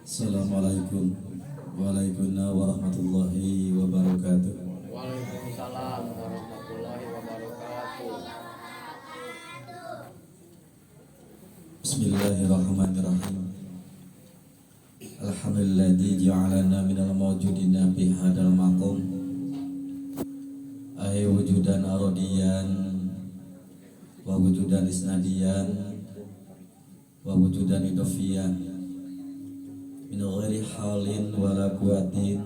Assalamualaikum warahmatullahi wabarakatuh. Waalaikumsalam warahmatullahi wabarakatuh. Bismillahirrahmanirrahim. Alhamdulilladzi ja'alana minal mawjudina fi hadzal maqam. Ay wujudan aradiyan wa wujudan isnadiyan wa wujudan idafiyan min ghairi halin wala quwatin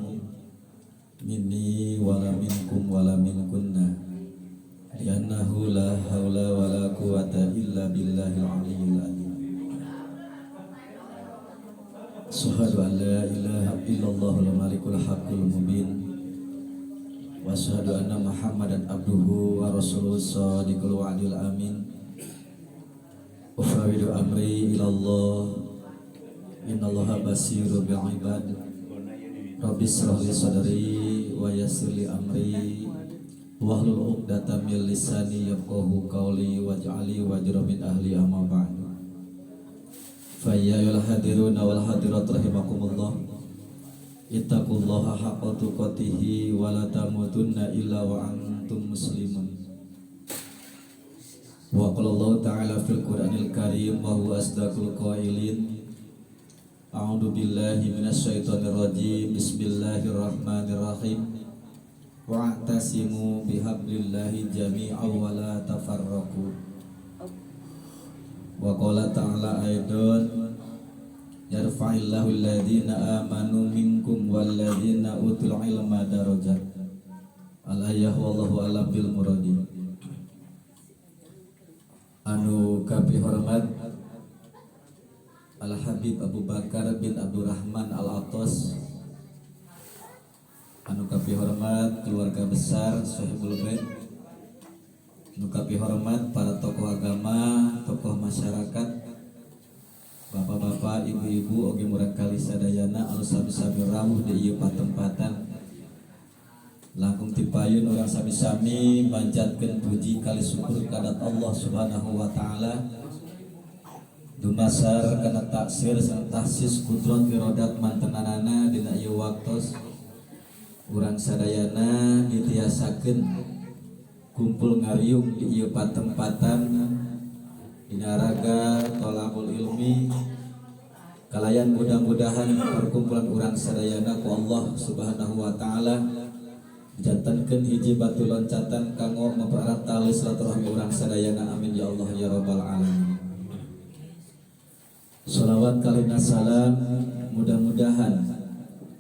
minni wala minkum wala minkunna li'annahu la hawla wala quwata illa billahil aliyyil azim. Asyhadu an la ilaha illallahul malikul haqqul mubin wa asyhadu anna muhammadan abduhu wa rasuluhu shadiqul wa'dil amin. Ufawwidu amri ilallah innallaha basiru bil ibad. Rabbi shrah li sadri wa yassir li amri wahlul 'uqdatam min lisani yafqahu qawli waj'alni wajran min ahli amma ba'd. Fa ya ayyuhal hadiruna wal hadirat rahimakumullah, ittaqullaha haqqa tuqatih wa la tamutunna illa wa antum muslimun. Wa qala Allah ta'ala fil Qur'anil Karim wa huwa asdaqul qailin. A'udzu billahi minasyaitonir rajim. Bismillahirrahmanirrahim. Wa'tasimu bihablillahi jami'an wa la tafarraqu. Wa qala ta'ala aidan yarfa'illahu alladhina amanu minkum walladhina utul ilma darajat. Al-ayah wallahu a'lam bil muradi. Anu kapi hormat Al-Habib Abu Bakar bin Abdurrahman Al-Atos, anu kapi hormat keluarga besar Sohibul Bait, anu kapi hormat para tokoh agama, tokoh masyarakat, bapak-bapak, ibu-ibu, oge murang kali sadayana anu sami-sami rawuh di ieu patempatan. Langkung tipayun orang sami-sami manjatkeun puji kali syukur kadat Allah Subhanahu wa taala. Dumasar kana taksir sareng tahsis kudrat irodat mantenanana dina ieu waktos urang sadayana ditiasakeun kumpul ngariung di ieu patempatan dina raga thalabul ilmi. Kalayan mudah-mudahan perkumpulan urang sadayana ku Allah Subhanahu wa taala jantankeun hiji batu loncatan kanggo mempererat tali silaturahmi urang sadayana. Amin ya Allah ya rabbal alamin. Salawat kalina salam mudah-mudahan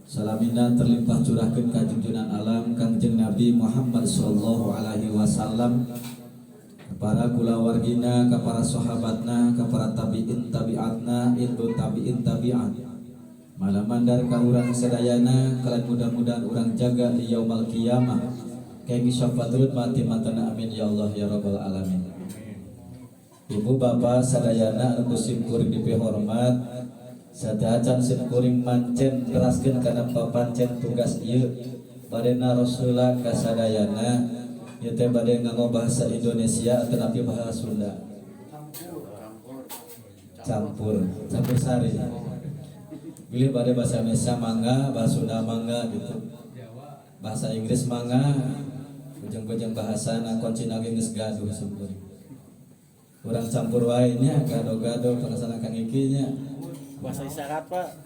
salamina terlimpah curahkeun ka junjungan alam Kangjeng Nabi Muhammad sallallahu alaihi wasallam, ka para kulawargina, ka para sahabatna, ka para tabi'in tabi'atna, itu tabi'in tabi'at. Malamandar ka urang sadayana kalian mudah-mudahan urang jaga di yaumul qiyamah kaya syafaatut mati mantena. Amin ya Allah ya rabbal alamin. Ibu bapak sadayana anu simkuring dipi hormat, sadacan simkuring mancen teraskeun kana papancen tugas ieu badena Rasulullah ka sadayana ieu teh bade nganggo bahasa Indonesia tetapi bahasa Sunda. Campur sari. Pilih bade bahasa Indonesia mangga, bahasa Sunda mangga gitu. Bahasa Inggris mangga, ujung-ujung bahasana kuncina geus gaduh simkuring. Urang campur wae nya gado-gado pengasana kang ikinya Bahasa isyarat, Pak.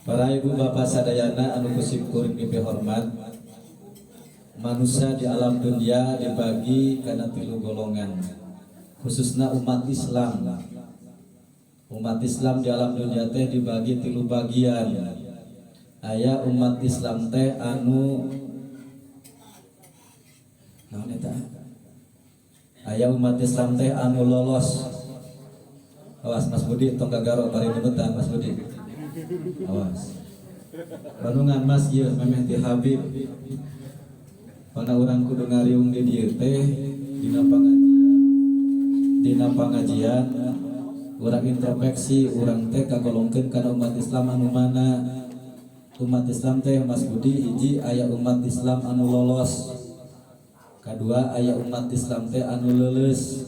Para ibu bapak sadayana anu kusimkuring dipi hormat, manusia di alam dunia dibagi kana 3 golongan, khususna umat Islam. Umat Islam di alam dunia teh dibagi 3 bagian. Aya umat Islam teh anu naon eta? Aya umat Islam teh anu lolos. Awas Mas Budi tong gagaro bari nunutan Mas Budi. Awas. Panungan Mas ieu memeh ti Habib. Pana urang kudu ngariung di dieu teh dina pangajian urang introspeksi urang teh kagolongkeun kana umat Islam anu mana. Umat Islam teh Mas Budi hiji aya umat Islam anu lolos. Kedua aya umat Islam teh anu leuleus.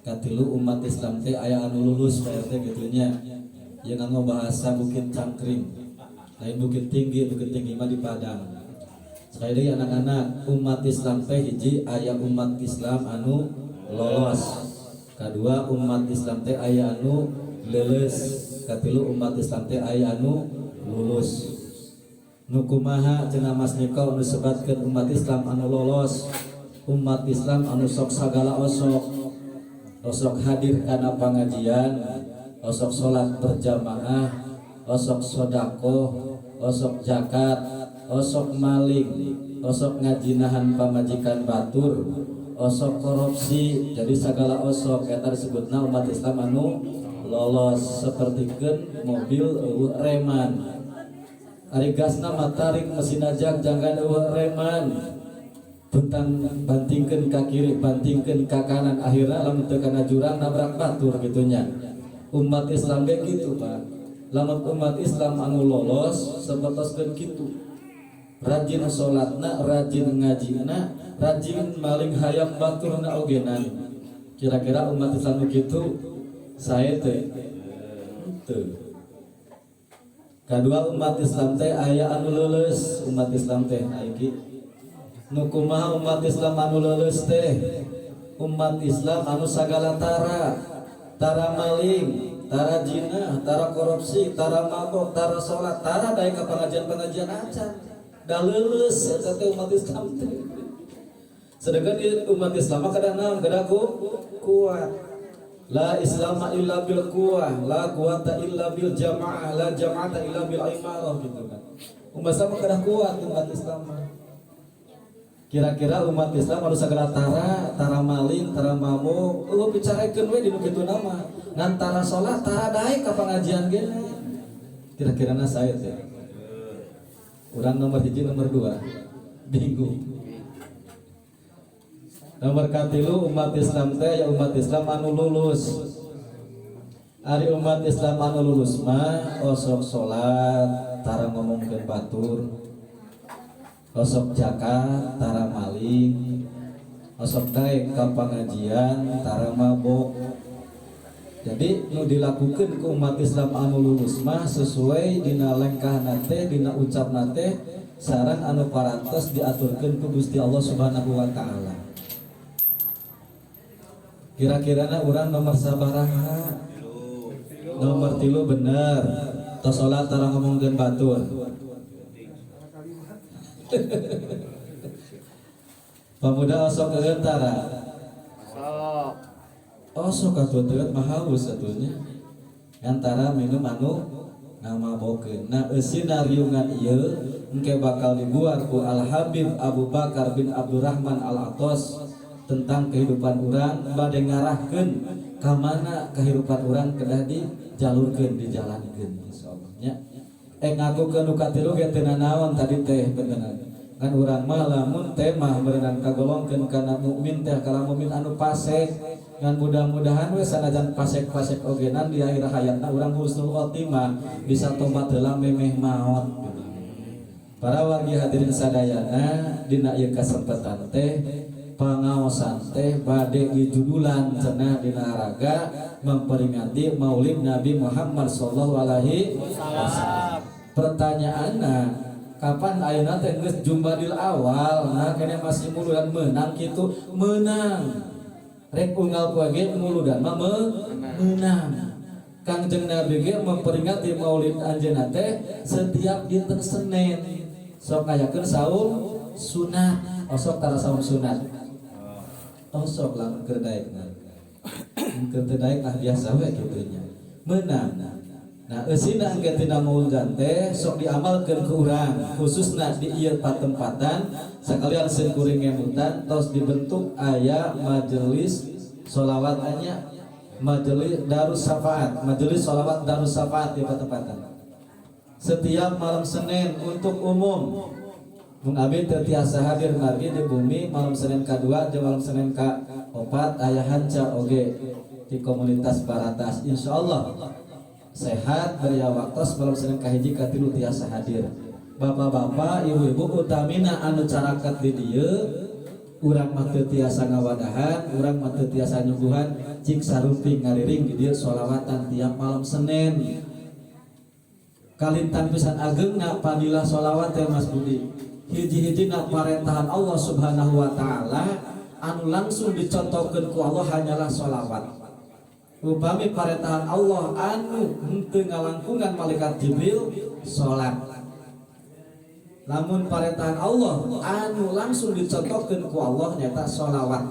Katilu umat Islam teh aya anu lulus kayak teh gitunya. Yang nganggo bahasa Bukit Cangkring. Lain Bukit Tinggi mah di Padang. Sekali deui anak-anak umat Islam teh hiji aya umat Islam anu lolos. Kadua umat Islam teh aya anu leuleus. Katilu umat Islam teh aya anu lulus. Nu kumaha cenah Mas Niko nu sebatkeun umat Islam anu lolos. Umat Islam anu sok sagala osok hadir kana pangajian, osok salat berjamaah, osok sedekah, osok zakat, osok maling, osok ngajinahan pamajikan batur, osok korupsi. Jadi sagala osok eta disebutna umat Islam anu lolos. Sapertikeun mobil eueuh reman, ari gasna matarik mesin ajak jangan eueuh reman, tentang bantingkeun ka kiri bantingkeun ka kanan, akhirna lamun teu kana jurang nabrak batur gitunya. Umat Islam ge kitu Pak. Lamun umat Islam anu lolos sapertoskeun kitu. Rajin salatna, rajin ngajina, rajin maling hayam baturna ogenan. Kira-kira umat Islam kitu sae teh. Teu. Kadua umat Islam teh aya anu leuleus, umat Islam teh aiki nu kumaha umat Islam anu leuleus teh. Umat Islam anu sagala tara maling, tara zina, tara korupsi, tara mabok, tara salat, tara daek ka pengajian-pengajian acan. Da leuleus eta teh umat Islam teh. Sedangkan umat Islam kada naon kada kuat. La islama illa bil quwwah, la quwata illa bil jamaah, la jama'ata illa bil imarah gitu kan. Umat Islam kada kuat umat Islam. Kira-kira umat Islam harus segala tara maling, tara mabok, bicarakeun we dinu kitu nama. Ngan tara salat, tara daek ka pangajian ge. Kira-kirana sae teh. Urang nomor 1, nomor 2 bingung. Nomor katilu umat Islam teh ya umat Islam anu lulus. Ari umat Islam anu lulus mah osok salat, tara ngomongkeun batur. Osok zakat, tara maling, osok daek ka pangajian, tara mabok. Jadi nu dilakukeun ku umat Islam anu lulus mah sesuai dina lengkahna teh, dina ucapna teh sareng anu parantos diaturkeun ku Gusti Allah Subhanahu wa taala. Kira-kirana urang nomor sabaraha? Nomor 3 bener. Tos salat tara ngomongkeun batur. Pemuda osok keut tara. Osok atuh teu mah haus atuhnya. Antara minum anu ngamabokeun. Nah, eusina riungan ieu engke bakal dibuat ku Al Habib Abu Bakar bin Abdurrahman Al Atos tentang kehidupan urang bade ngarahkeun ka mana kehidupan urang kedah dijalurkeun, dijalankeun insyaallah nya. Ngagukeun nu katilu ge teu naon tadi teh beneran. Kan urang mah lamun teh mah berenang kagolongkeun kana mukmin teh kala mukmin anu fasik. Ngan mudah-mudahan we sanajan fasik-fasik ogenan di akhir hayatna urang husnul khotimah bisa tobat heula memeh maot. Para wargi hadirin sadayana dina ieu kasempatan teh pangaosan teh bade dijudulan cenah dina raga memperingati Maulid Nabi Muhammad sallallahu alaihi wasallam. Pertanyaanna, kapan ayeuna teh geus Jumadil Awal? Nah kene masih muludan meunang kitu, meunang. Rek unggal poe muludan mah meunang. Kangjeng Nabi ge memperingati Maulid anjeunna teh setiap dinten Senin. Sok ngayakeun saum sunat, osok tara saum sunat. Osok lamun keur daek nah. Keur teu daek lah biasa we kitu nya. Meunang. Nah, eusina engke tina mauludan teh sok diamalkeun ku urang, khususna di ieu patempatan sakalian sieun kuring ngemutan tos dibentuk aya majelis sholawat anya, majelis Darus Syafaat, majelis sholawat Darus Syafaat di patempatan. Setiap malam Senin untuk umum. Mun abdi teu tiasa hadir margi di bumi malam Senin ka-2 jeung malam Senin ka-4 aya hanca oge di komunitas Baratas insyaallah. Sehat beria waktos malam Senin kahiji katilu tiasa hadir. Bapak-bapak, ibu-ibu utamina anu carakat di dieu urang mah teu tiasa ngawadahan, urang mah teu tiasa nyuguhan cik sarumping ngariring di dieu sholawatan tiap malam Senin. Kalintan pisan ageungna fadilah sholawat teh Mas Budi. Hiji-hijina parentahan Allah Subhanahu wa taala anu langsung dicontohkeun ku Allah hanyalah sholawat. Upami parentahan Allah anu henteu ngalangkungan malaikat Jibril salat. Lamun parentahan Allah anu langsung dicontohkeun ku Allah nyata sholawat.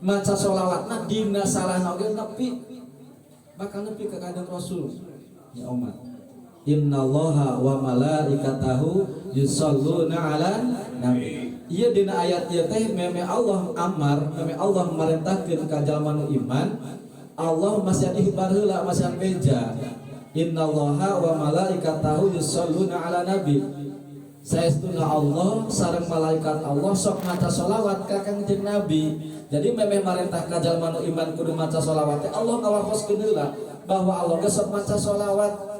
Maca sholawatna dina salahna oge nepi bakal nepi ka kanjeng Rasul. Ya umat. Innallaha wa malaikatahu yusholluna 'alan nabi. Ieu dina ayat ieu teh meme Allah amar, meme Allah marentahkeun ka jalma nu iman, Allah masih ihbar heula masih beja. Innallaha wa malaikatahu yusholluna 'alan nabi. Saestuna Allah sareng malaikat Allah sok maca sholawat ka Kangjeng Nabi. Jadi meme marentah ka jalma nu iman kudu maca sholawat teh Allah ngawartoskeun heula bahwa Allah ge sok maca sholawat.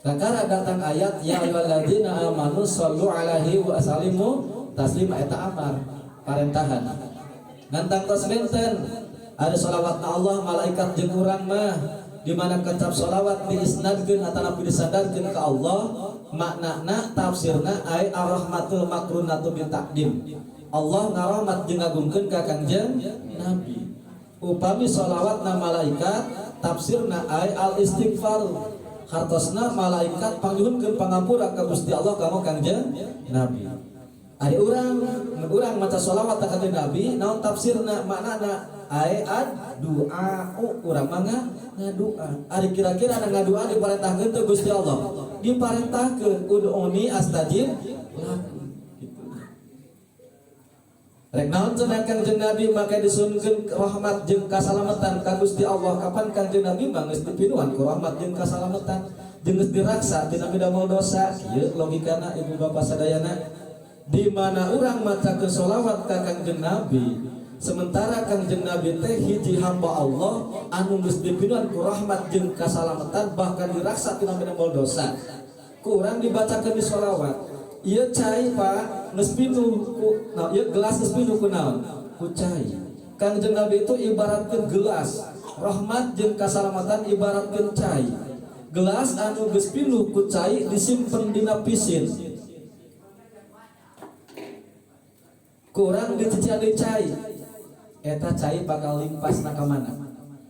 Kakara datang ayat ya ayyuhalladzina amanu shollu alaihi wa sallimu taslima eta amar parentahan. Ngantang tos benten ada sholawatna Allah malaikat jeung urang mah di mana kecap sholawat diisnadkeun atanapi disandarkeun ka Allah maknana tafsirna ai ar-rahmatul makrunatu bi taqdim. Allah ngarahmat jeung ngagungkeun ka Kangjeng Nabi. Upami sholawatna malaikat tafsirna ai al-istighfar. Hartosna malaikat pangyuhunkeun pangampura ka Gusti Allah ka Kangjeng Nabi. Ari urang maca sholawat ka Kangjeng Nabi naon tafsirna maknana ai ad-du'a urang mah ngadua. Ari kira-kira anu ngadua diparentahkeun teh Gusti Allah. Diparentahkeun ud'uni astajib lakum. Rek naon cenah Kangjeng Nabi make disunkeun rahmat jeung kasalamatan ka Gusti Allah. Kapan Kangjeng Nabi mah geus dipinuhan ku rahmat jeung kasalamatan jeung geus diraksa tina midamel dosa. Ieu logikana ibu bapak sadayana. Di mana urang macakeun sholawat ka Kangjeng Nabi sementara Kangjeng Nabi teh hiji hamba Allah anu geus dipinuhan ku rahmat jeung kasalamatan bahkan diraksa tina midamel dosa. Ku urang dibacakeun di sholawat. Ieu cai Pak geus pinuh ku ieu gelas geus pinuh ku naon? Ku cai. Kangjeng Nabi itu ibaratkeun gelas, rahmat jeung kasalamatan ibaratkeun cai. Gelas anu geus pinuh ku cai disimpen dina pisin. Kurang dicician di cai. Eta cai bakal limpasna ka mana?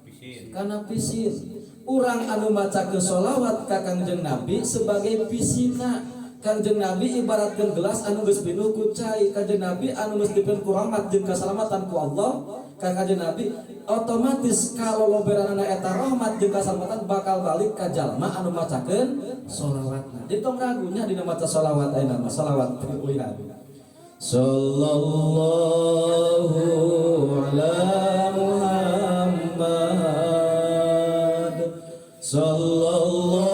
Pisin. Kana pisin. Urang anu macakeun sholawat ka Kangjeng Nabi sebagai pisina. Kangjeng Nabi ibaratkeun gelas anu geus pinuh ku cai. Kangjeng Nabi anu geus dipieun ku rahmat jeung kasalamatan ku Allah. Kangjeng Nabi otomatis kaloloberanna eta rahmat jeung kasalamatan bakal balik ka jalma anu macakeun sholawatna. Ditong ragunya dina maca sholawat ayeuna mah sholawat pilihan. Sallallahu ala Muhammad sallallahu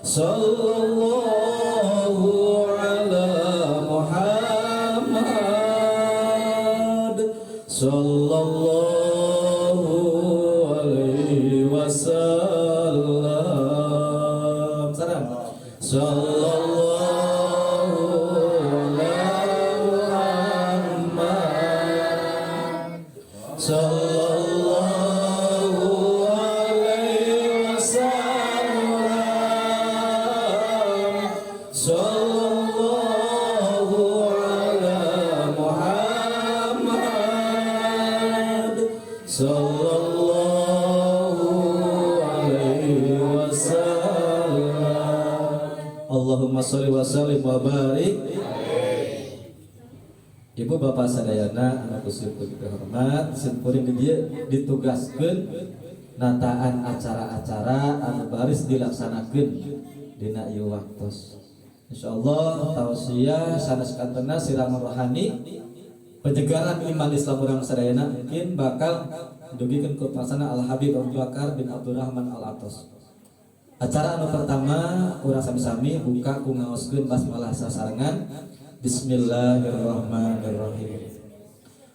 sallallahu ala Muhammad sallallahu alaihi wasallam. Salam. Sallallahu ala Muhammad sallallahu alaihi wasallam. Sallallahu ala Muhammad sallallahu alaihi wasallam. Allahumma sholli wa sallim wa barik. Ibu bapak sadayana anu kusip hormat simpuring di dieu ditugaskeun nataan acara-acara anu baris dilaksanakeun dina ieu waktos. Insyaallah tausiah sanes kantena siraman rohani penyegaran iman Islam urang sadayana mungkin bakal dugikeun ku pasana Al Habib Abu Bakar bin Abdurrahman Al Atos. Acara anu pertama urang sami-sami buka ku ngaoskeun basmalah sasarengan Bismillahirrahmanirrahim.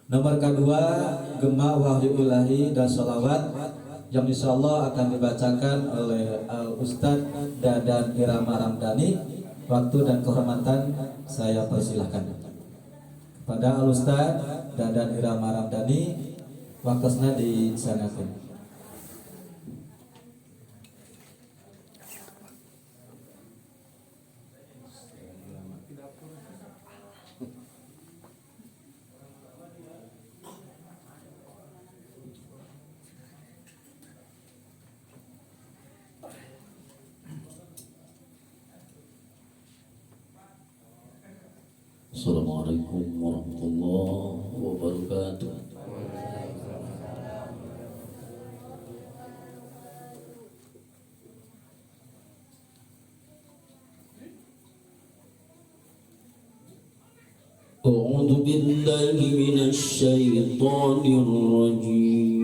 Nomor kedua gema wahyu ilahi dan sholawat yang insya Allah akan dibacakan oleh Ustadz Dadan Irama Ramdhani. Waktu dan kehormatan saya persilahkan pada Ustadz Dadan Irama Ramdhani, wakasna disanakan. Assalamualaikum warahmatullahi wabarakatuh. A'udzu billahi minasy syaithanir rajim.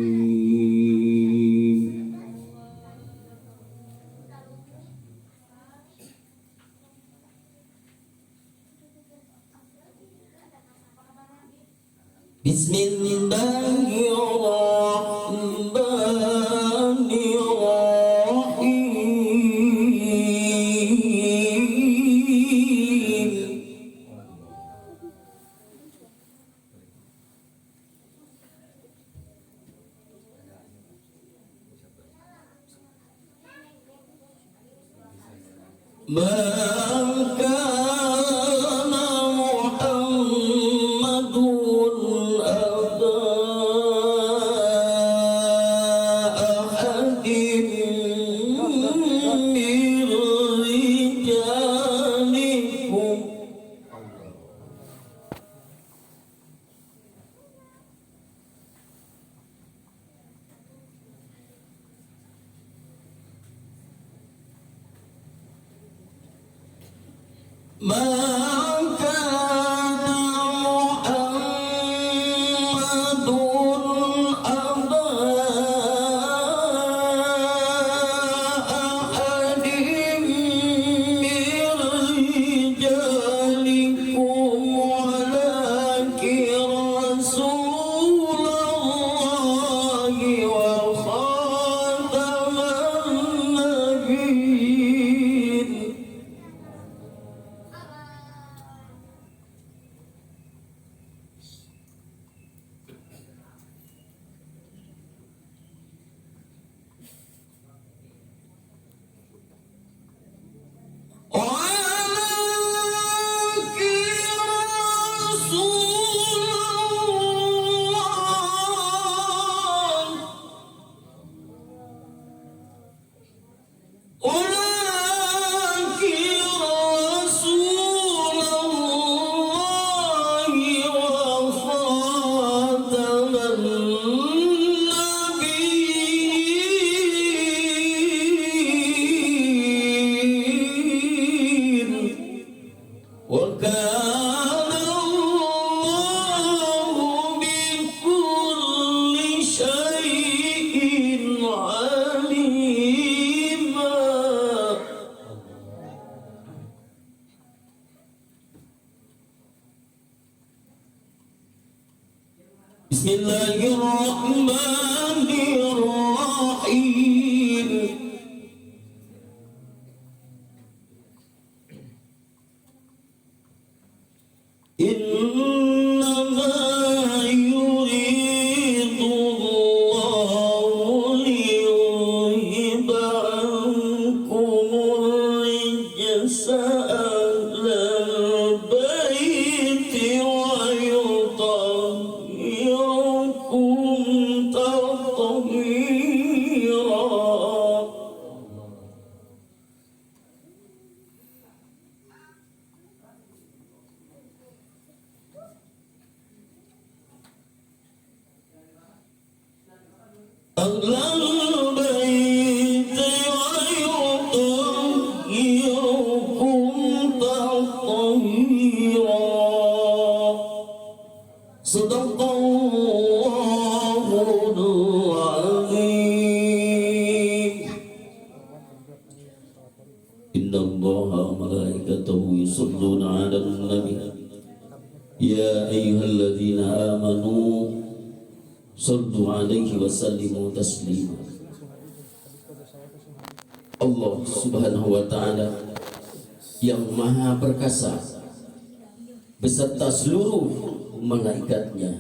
Bismillahirrahmanirrahim. Maka Bismillahirrahmanirrahim. Innama yuridu Allahu liyudhiba ankumur rijsa ahlal baiti wa yutahhirakum tathhira. Ahlal baiti wa yutahhirakum tathhira. Sadaqallahul azim. Innallaha wa malaikatahu yusholluna 'alan nabi. Ya ayyuhalladzina amanu sallu 'alaihi wa sallimu taslima. Allah Subhanahu wa Ta'ala yang Maha Perkasa beserta seluruh malaikatnya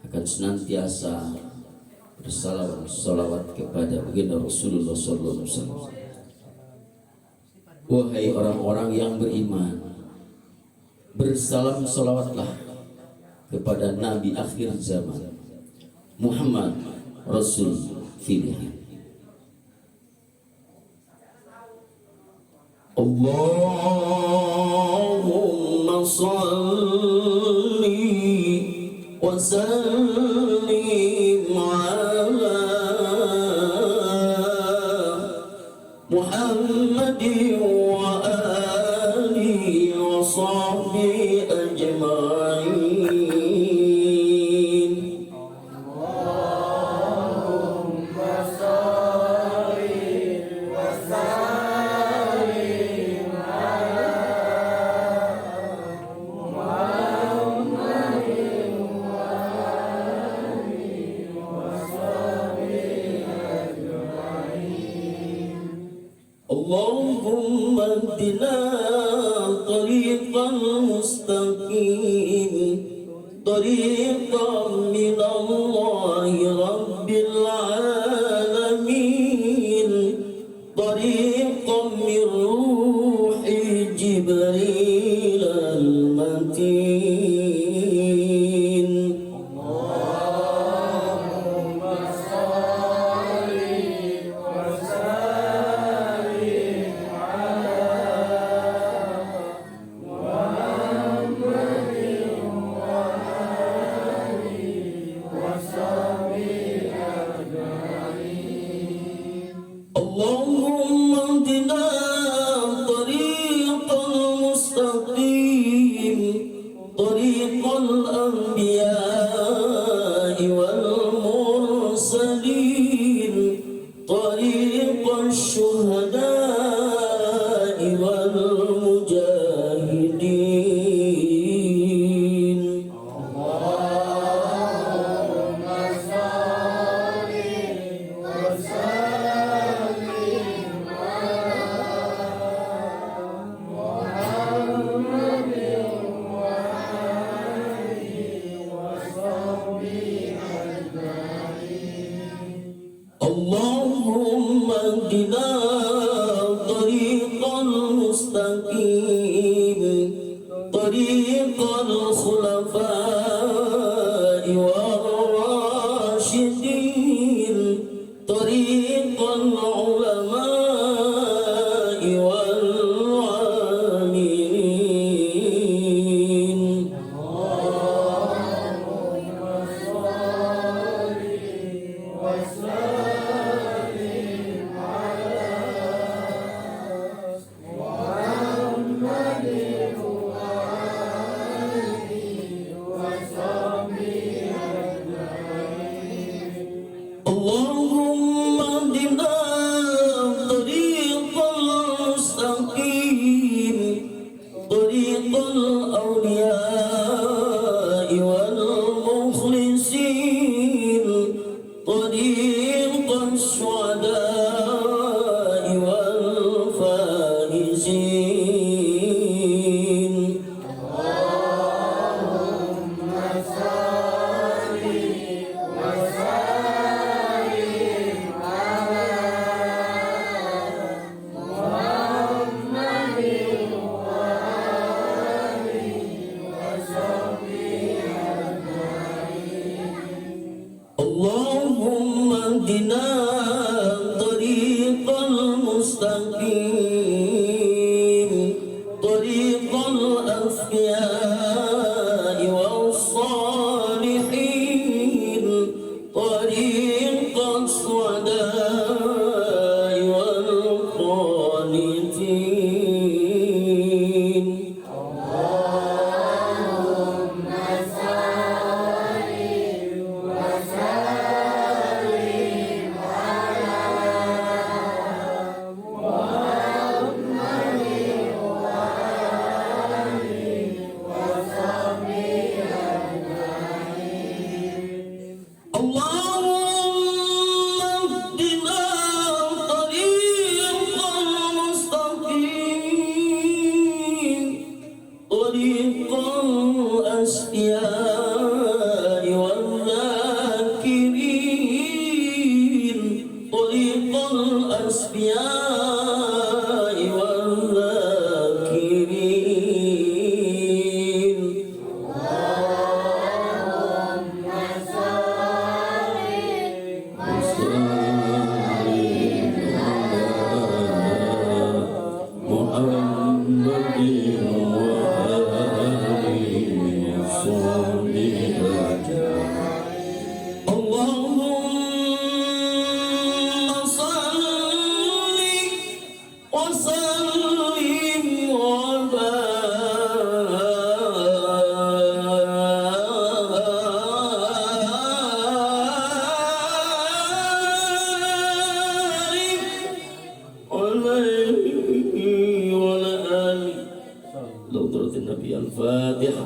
akan senantiasa bersalawat kepada baginda Rasulullah sallallahu alaihi wasallam. Wahai orang-orang yang beriman, bersalam salawatlah kepada Nabi akhir zaman Muhammad Rasul pilihan. Allahumma salli wa sallim ala Muhammadin wa alihi wa sahbihi ajma'in. اللهم اهدنا طريقا مستقيم طريقا من الله رب العالمين طريقا من روح جبريل المتين. اللهم اهدنا طريقا مستقيم طريق الأنبياء والمرسلين طريق الشهداء والمجاهدين. اللهم اهدنا طريقا مستقيم طريق الخلفاء والراشدين طريق العلماء والعاملين. اللهم اهدنا طريقا مستقيم طريق الأولياء والمخلصين طريق الشهداء والفائزين. اللهم اهدنا طريق المستقيم طريق الأصفياء والصالحين طريق السعداء والقانتين. طريق الأسفياء والذاكرين طريق الأسفياء والذاكرين محمد وآله وصحبه اللهم صل وسلم وبارك عليه وعلى آله لطرة النبي الفاتحة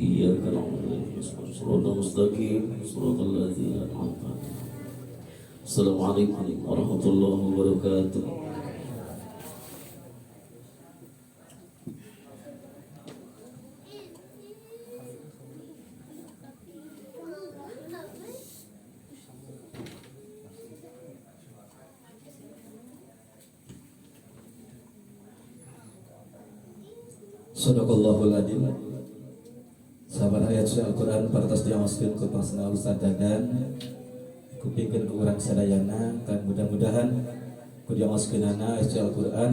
إياك نعبد وإياك نستعين صراط المستقيم صراط الذين أنعمت عليهم السلام عليكم ورحمة الله وبركاته. Sadaqallahul adzim. Sahabat ayat suci Al-Quran partas diamaskan ke personal Ustaz Dadan kupingkan ke orang sadayana dan mudah-mudahan ku diamaskeunana ayat suci Al-Quran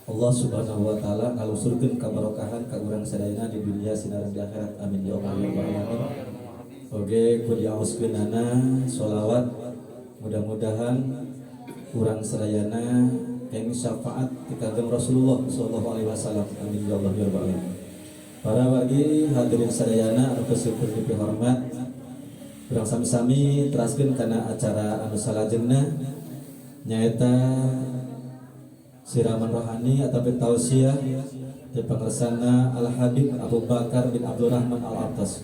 Allah subhanahu wa ta'ala ngalusurkeun kabarokahan ka urang sadayana di dunia sinaran di akhirat amin ya Allah ya rabbal alamin. Oge ku diamaskeunana sholawat mudah-mudahan urang sadayana kenging syafaat ti kagem Rasulullah sallallahu alaihi wasallam amin ya Allah ya rabbal alamin. Para wargi hadirin sadayana anu keseukeun dipihormat urang sami-sami teraskeun kana acara anu salajengna nyaeta siraman rohani atau tausiah di pangersana Al Habib Abu Bakar bin Abdul Rahman Al Atas.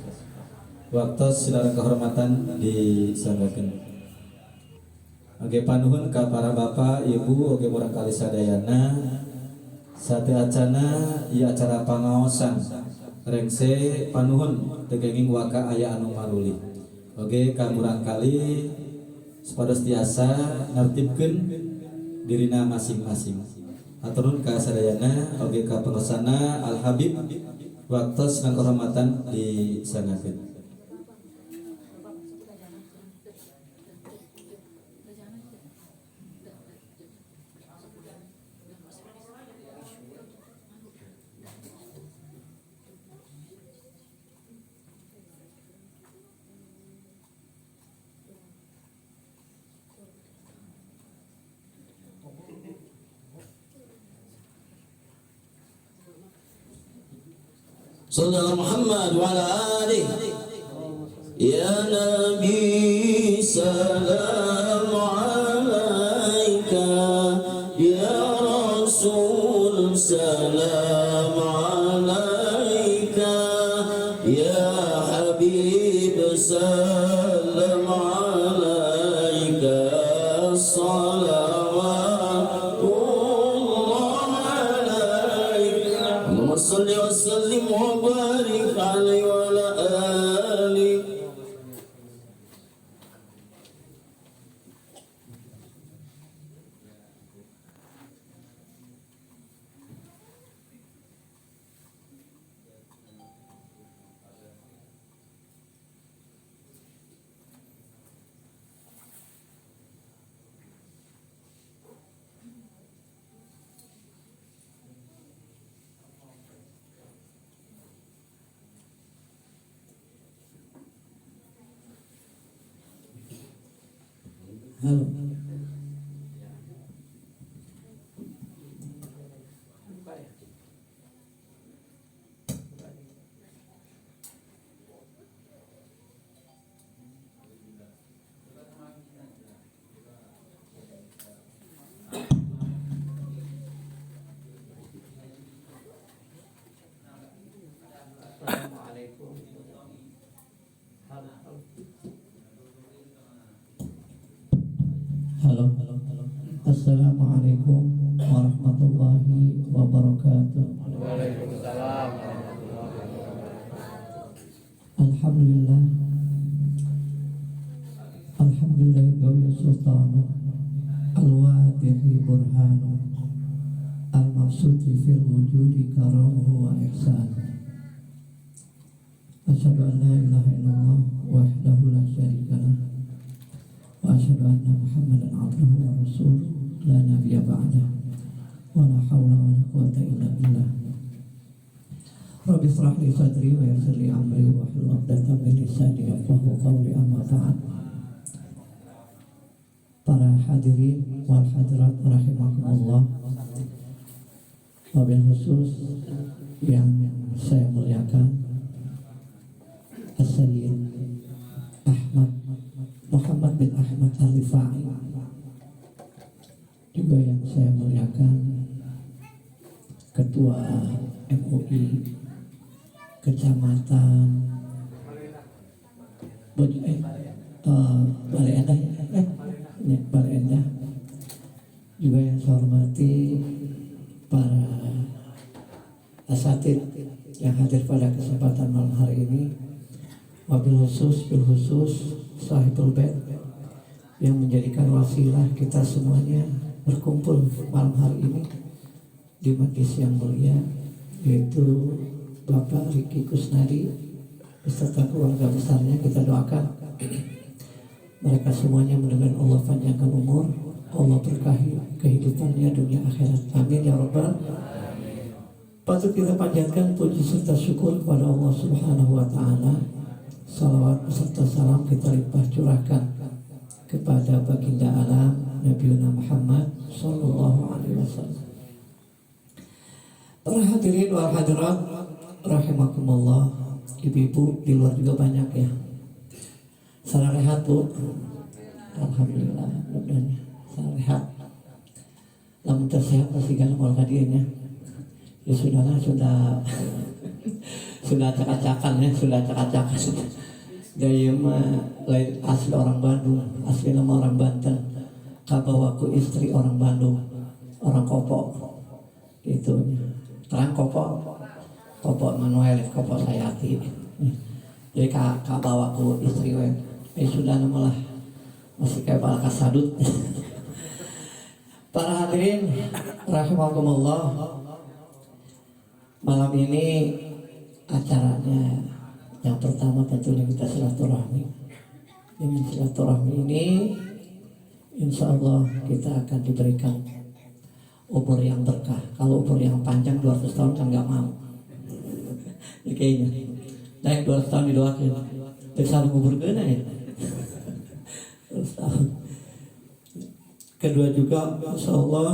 Waktu sidara kehormatan disanggakeun. Oke panuhun ka para bapak, ibu, oke murang kali sadayana sate acana ieu acara pangaosan rengse panuhun teu kenging waka aya anu maruli. Oke ka murang kali sapados tiasa nartibkeun dirina masing-masing. Aturun ka sadayana oge ka pengersana Al Habib waktu sedang kehormatan disanggakeun. Saudara Muhammad wa ala alihi ya Nabi salam alaika ya Rasul salam alaika ya Habib salam alaika salawatullah alaika Allahumma salli wa sallim wa barik alaihi wa ala alihi. Halo. Assalamualaikum. Halo. Assalamualaikum warahmatullahi wabarakatuh. Waalaikumsalam warahmatullahi wabarakatuh. Alhamdulillah. Alhamdulillah gawi sultanu al-wadihi burhanu al-maqsudi fil wujudi karamuhu wa ihsanu. Asyhadu an la ilaha illallah wahdahu la syarikalah wa asyhadu anna Muhammadan abduhu wa rasuluh la nabiyya ba'dah wa la hawla wa la quwwata illa billah. Rabbi shrah li sadri wa yassir li amri wa hlul 'uqdatam min lisani yafqahu qawli, amma ba'd. Para hadirin wal hadirat rahimakumullah, wabil khusus yang saya muliakan As-Sayyid Ahmad Muhammad bin Ahmad Al-Rifai, juga yang saya muliakan Ketua MUI Kecamatan Bale Endah, Bale Endah, juga yang saya hormati para asatid yang hadir pada kesempatan malam hari ini. Wabil khusus Sahibul Bait yang menjadikan wasilah kita semuanya berkumpul malam hari ini di majlis yang mulia, yaitu Bapak Riki Kusnadi beserta keluarga besarnya. Kita doakan mereka semuanya mudah-mudahan Allah panjangkan umur, Allah berkahi kehidupannya dunia akhirat, amin ya rabbal. Patut kita panjatkan puji serta syukur kepada Allah Subhanahu wa ta'ala. Salawat beserta salam kita limpah curahkan kepada baginda alam Nabi Muhammad sallallahu alaihi wasallam. Para hadirin wal hadirat rahimakumullah, ibu-ibu di luar juga banyak ya. Salam rehat Bu. Alhamdulillah, mudah-mudahan salam rehat. Lamun tersehat pasti kan mau hadiahnya. Ya sudahlah, sudah acak-acakan ya, sudah acak-acakan. Gaya mah lain asli orang Bandung, asli nama orang Banten. Kabawaku istri orang Bandung, orang Kopo, gitu. Terang Kopo Manuel, Kopo Sayati. Jadi kabawaku istri we, sudah nama lah, masih kayak bala kasadut. Para hadirin rahimakumullah, malam ini acaranya yang pertama tentunya kita silaturahmi. Dengan silaturahmi ini insya Allah kita akan diberikan umur yang berkah. Kalau umur yang panjang 200 tahun kan gak mau ya, kayaknya naik 200 tahun didoakan terus saling umur gana ya 200 tahun. Kedua juga insya Allah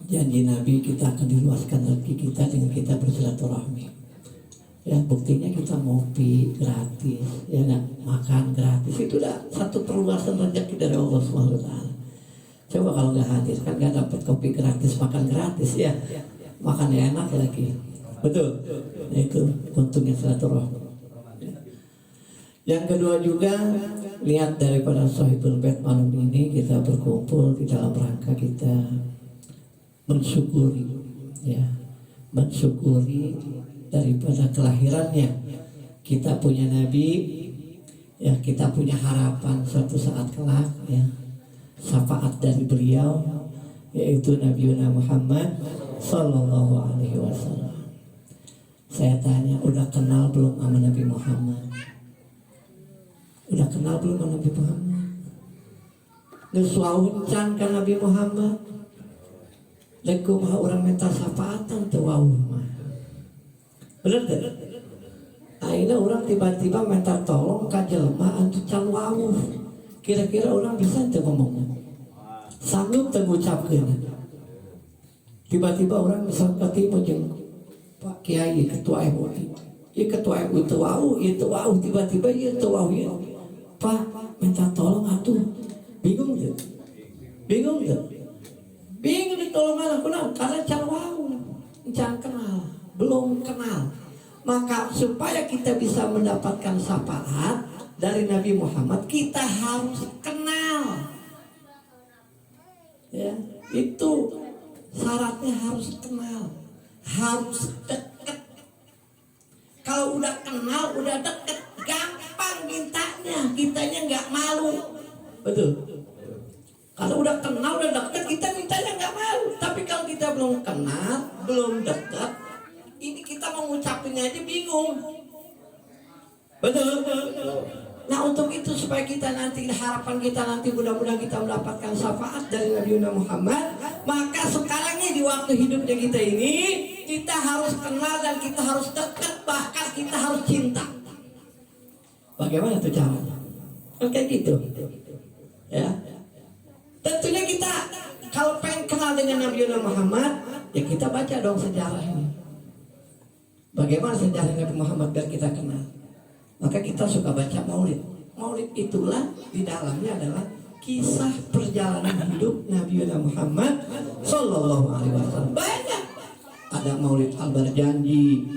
janji Nabi kita akan diluaskan rezeki kita dengan kita bersilaturahmi. Ya buktinya kita ngopi gratis, ya nggak, makan gratis, itu udah satu perluasan rezeki dari Allah SWT. Coba kalau nggak hadir kan nggak dapat kopi gratis, makan gratis ya, makan enak lagi, betul. Nah, itu untungnya silaturahmi. Yang kedua juga lihat daripada Sahibul Bait malam ini kita berkumpul di dalam rangka kita mensyukuri, ya, mensyukuri daripada kelahirannya. Kita punya Nabi, ya, kita punya harapan suatu saat kelak, ya, syafaat dari beliau, yaitu Nabi Muhammad sallallahu alaihi wasallam. Saya tanya, udah kenal belum sama Nabi Muhammad? Udah kenal belum sama Nabi Muhammad? Nuswawun can kan Nabi Muhammad? Leku mah orang minta syafaatan tuh wau mah. Bener tak? Akhirnya orang tiba-tiba minta tolong ka jelema anu can wau. Kira-kira orang bisa tuh ngomongnya? Sanggup tuh ngucapkeun. Tiba-tiba orang bisa ketemu jeung Pak Kiai ketua MUI. Ieu ketua MUI teu wau, ieu teu wau, tiba-tiba ieu teu wau ieu. Pak, minta tolong atuh. Bingung tuh. Bingung tuh. Bingung ditolong anak kenal karena can wau, can kenal, belum kenal. Maka supaya kita bisa mendapatkan syafaat dari Nabi Muhammad, kita harus kenal. Ya, ya. Itu syaratnya harus kenal, harus deket. Kalau udah kenal, udah deket, gampang mintanya, kitanya nggak malu. Betul. Kalau udah kenal, udah deket, kita mintanya nggak malu. Tapi kalau kita belum kenal, belum deket, ini kita mau ngucapinnya aja bingung. Betul. Nah untuk itu supaya kita nanti, harapan kita nanti mudah-mudahan kita mendapatkan syafaat dari Nabi Muhammad, maka sekarang ini di waktu hidupnya kita ini, kita harus kenal dan kita harus dekat, bahkan kita harus cinta. Bagaimana tuh caranya? Kayak gitu. Ya. Tentunya kita kalau pengen kenal dengan Nabi Muhammad, ya kita baca dong sejarahnya. Bagaimana sejarah Nabi Muhammad biar kita kenal? Maka kita suka baca maulid. Maulid itulah di dalamnya adalah kisah perjalanan hidup Nabi Muhammad Sallallahu Alaihi Wasallam. Banyak. Ada maulid Al-Barjanji,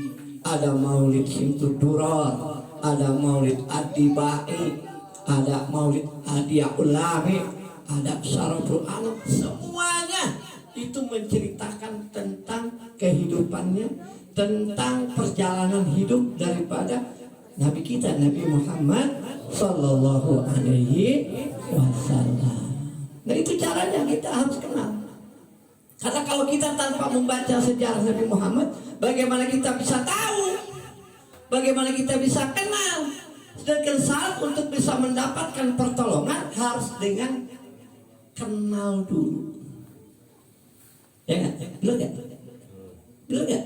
ada maulid Simtud Durar, ada maulid Ad-Dibai, ada maulid Adiyaul Lami, ada Syaraful Alam. Semuanya itu menceritakan tentang kehidupannya, tentang perjalanan hidup daripada Nabi kita, Nabi Muhammad Sallallahu Alaihi Wasallam. Nah itu caranya kita harus kenal. Karena kalau kita tanpa membaca sejarah Nabi Muhammad, bagaimana kita bisa tahu? Bagaimana kita bisa kenal? Sedangkan syarat untuk bisa mendapatkan pertolongan harus dengan kenal dulu. Ya nggak? Benar nggak? Benar nggak?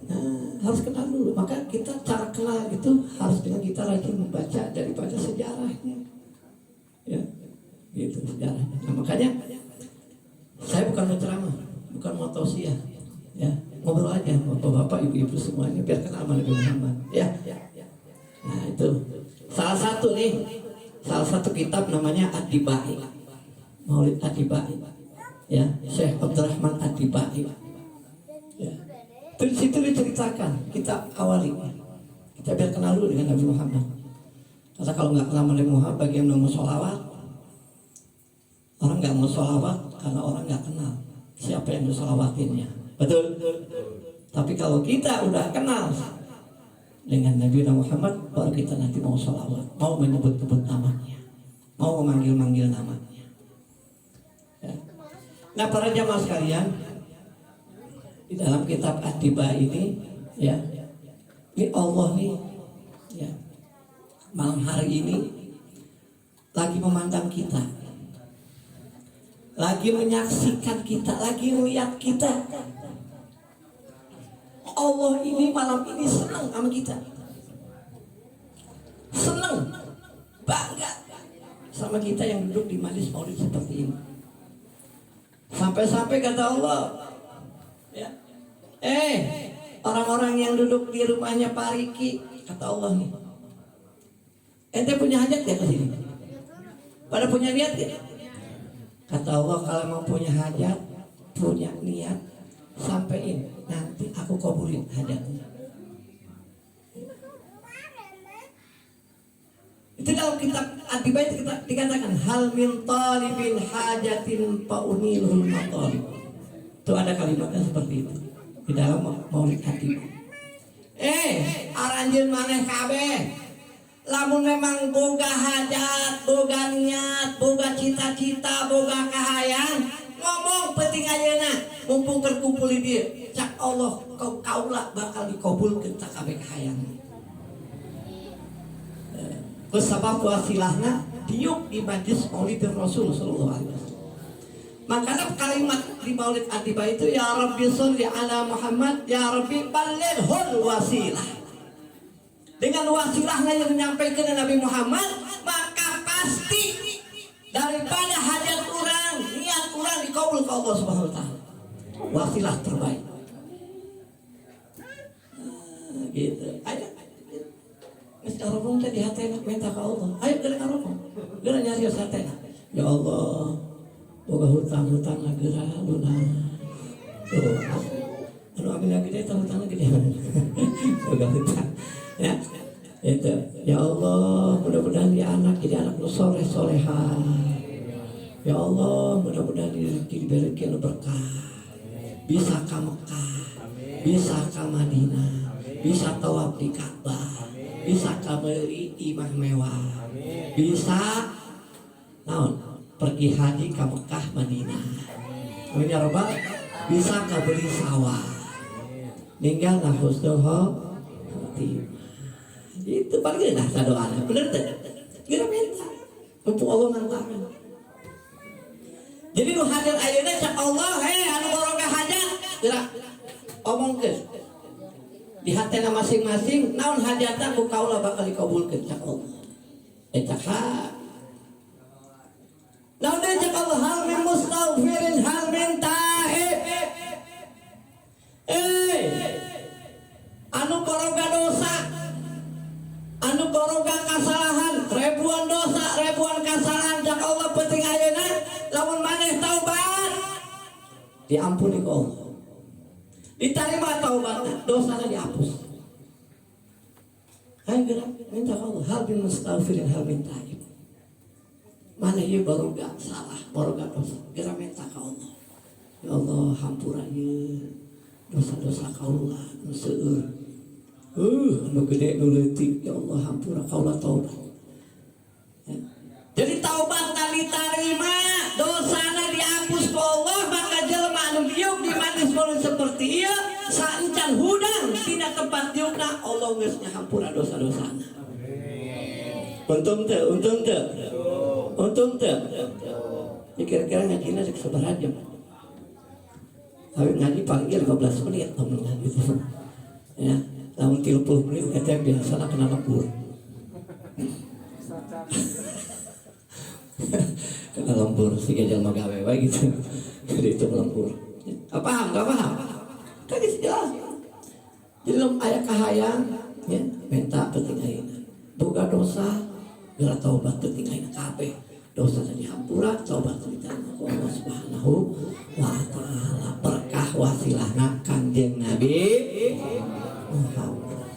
Nah, harus kenal dulu. Maka kita cara kenal itu harus dengan kita rajin membaca daripada sejarahnya. Ya, gitu sejarahnya. Nah, makanya saya bukan mau ceramah, bukan mau tausiah, ya ngobrol aja bapak-bapak, ibu-ibu semuanya biar kenal sama Nabi Muhammad. Ya. Nah itu salah satu kitab namanya Ad-Dibai, Maulid Ad-Dibai, ya Syekh Abdurrahman Ad-Dibai. Ya. Di situ diceritakan, kita awali, kita biar kenal dulu dengan Nabi Muhammad. Karena kalau nggak kenal Nabi Muhammad, bagaimana mau sholawat? Orang nggak mau sholawat karena orang nggak kenal siapa yang disholawatinya. Betul. Tapi kalau kita udah kenal dengan Nabi Muhammad, baru kita nanti mau sholawat, mau menyebut-nyebut namanya, mau memanggil-manggil namanya. Ya. Nah para jamaah sekalian, di dalam kitab Ad-Dibai ini, ya, ini Allah nih, ya, malam hari ini lagi memandang kita, lagi menyaksikan kita, lagi melihat kita. Allah ini malam ini senang sama kita, senang, bangga sama kita yang duduk di majelis maulid seperti ini. Sampai-sampai kata Allah, ya, orang-orang yang duduk di rumahnya Pak Riki, kata Allah nih, ente punya hajat ya ke sini? Pada punya niat ya? Kata Allah, kalau mau punya hajat, punya niat, sampein, nanti aku kabulin hajatnya. Itu dalam kitab Ad-Dibai kita dikatakan hal min talibin hajatin faunilul matalib. Itu ada kalimatnya seperti itu di dalam maulid Ad-Dibai. Aranjeun maneh kabeh, lamun memang boga hajat, boga niat, boga cita-cita, boga kahayang, ngomong penting ayeuna mumpung terkumpul di dieu. Cak Allah kaulah bakal dikabulkeun cak kabeh kahayang. Sebab wasilahna diuk di majlis maulid Rasul sallallahu alaihi wasallam. Makanya kalimat di maulid Ad-Dibai itu, ya Rabbi sholli ala Muhammad, ya Rabbi ballighul wasilah. Dengan wasilahnya yang menyampaikan Nabi Muhammad, maka pasti daripada hajat orang, niat orang dikabul ke Allah Subhanahu wa taala. Wasilah terbaik. Nah, gitu. Ayo. Mesti arafung tadi hatena minta ke Allah. Ayo gerak arafung. Gerak nyari hatena. Ya Allah, boga hutang-hutang geura lunas. Tuh. Anu amina gede hutang gede. Boga hutang. Ya. Itu. Ya Allah, mudah-mudahan dia anak jadi anak soleh-soleha. Ya Allah, mudah-mudahan diberikan berkah. Bisa ke Mekah, bisa ke Madinah, bisa tawaf di Ka'bah, bisa ke beli imah mewah, bisa pergi haji ke Mekah Madinah. Amin ya Rabbal. Bisa ke beli sawah. Ninggal na husnul khotimah. Itu paling lah doa. Bener tuh. Kita minta. Mumpung Allah ngangguakan. Jadi nu hadir ayeuna cak Allah, anu boga hajat, gerak omongkeun. Di hatena masing-masing naon hajatan ku kaula bakal dikabulkeun cak Allah. Cak naon deui cak Allah, hal min mustaghfirin hal min taib. Anu boga dosa, anu boga kasalahan, ribuan dosa, ribuan kasalahan cak Allah penting ayeuna lamun maneh taubat diampuni ku Allah, diterima taubatna, dosana dihapus. Ayo gerak minta ke Allah, hal bin mustaghfirin hal min taib. Mana ieu baru gak salah, baru gak dosa, gerak minta ke Allah. Ya Allah, hampura ieu dosa-dosa kaula nu seueur. Anu gede nu leutik, ya Allah hampura kaula taubat. Jadi taubat diterima, dosana dihapus ku Allah, maka jelema anu diuk di manis mulun seperti ieu saencan hudang tina tempat diukna Allah geus ngahampura dosa-dosana. Untung teu. Kira-kira ngajina cek sabaraha jam? Awi ngaji paling 15 menit namun ngaji itu. Ya, lamun 30 menit eta biasana kena lembur. Kena lembur si gajal magawe wae gitu. Jadi itu lembur. Gak paham? Kan jelas. Jadi aya kahayang ya, minta penting ayeuna. Boga dosa, geura taubat penting ayeuna kabeh. Dosana dihampura, taubat diterima ku Allah Subhanahu wa taala. Berkah wasilahna Kanjeng Nabi Muhammad.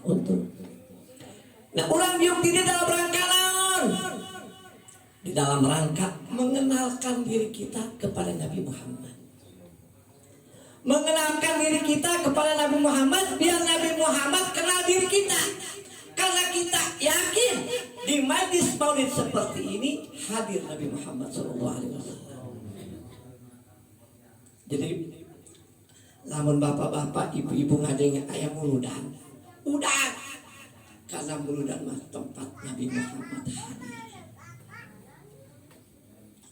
Untuk nah urang diuk di dalam rangka naon? Di dalam rangka mengenalkan diri kita kepada Nabi Muhammad. Mengenalkan diri kita kepada Nabi Muhammad biar Nabi Muhammad kenal diri kita. Karena kita yakin di majlis maulid seperti ini hadir Nabi Muhammad SAW. Jadi lamun bapak-bapak, ibu-ibu ngadeng aya muludan. Udah. Karena muludan mah tempat Nabi Muhammad hadir.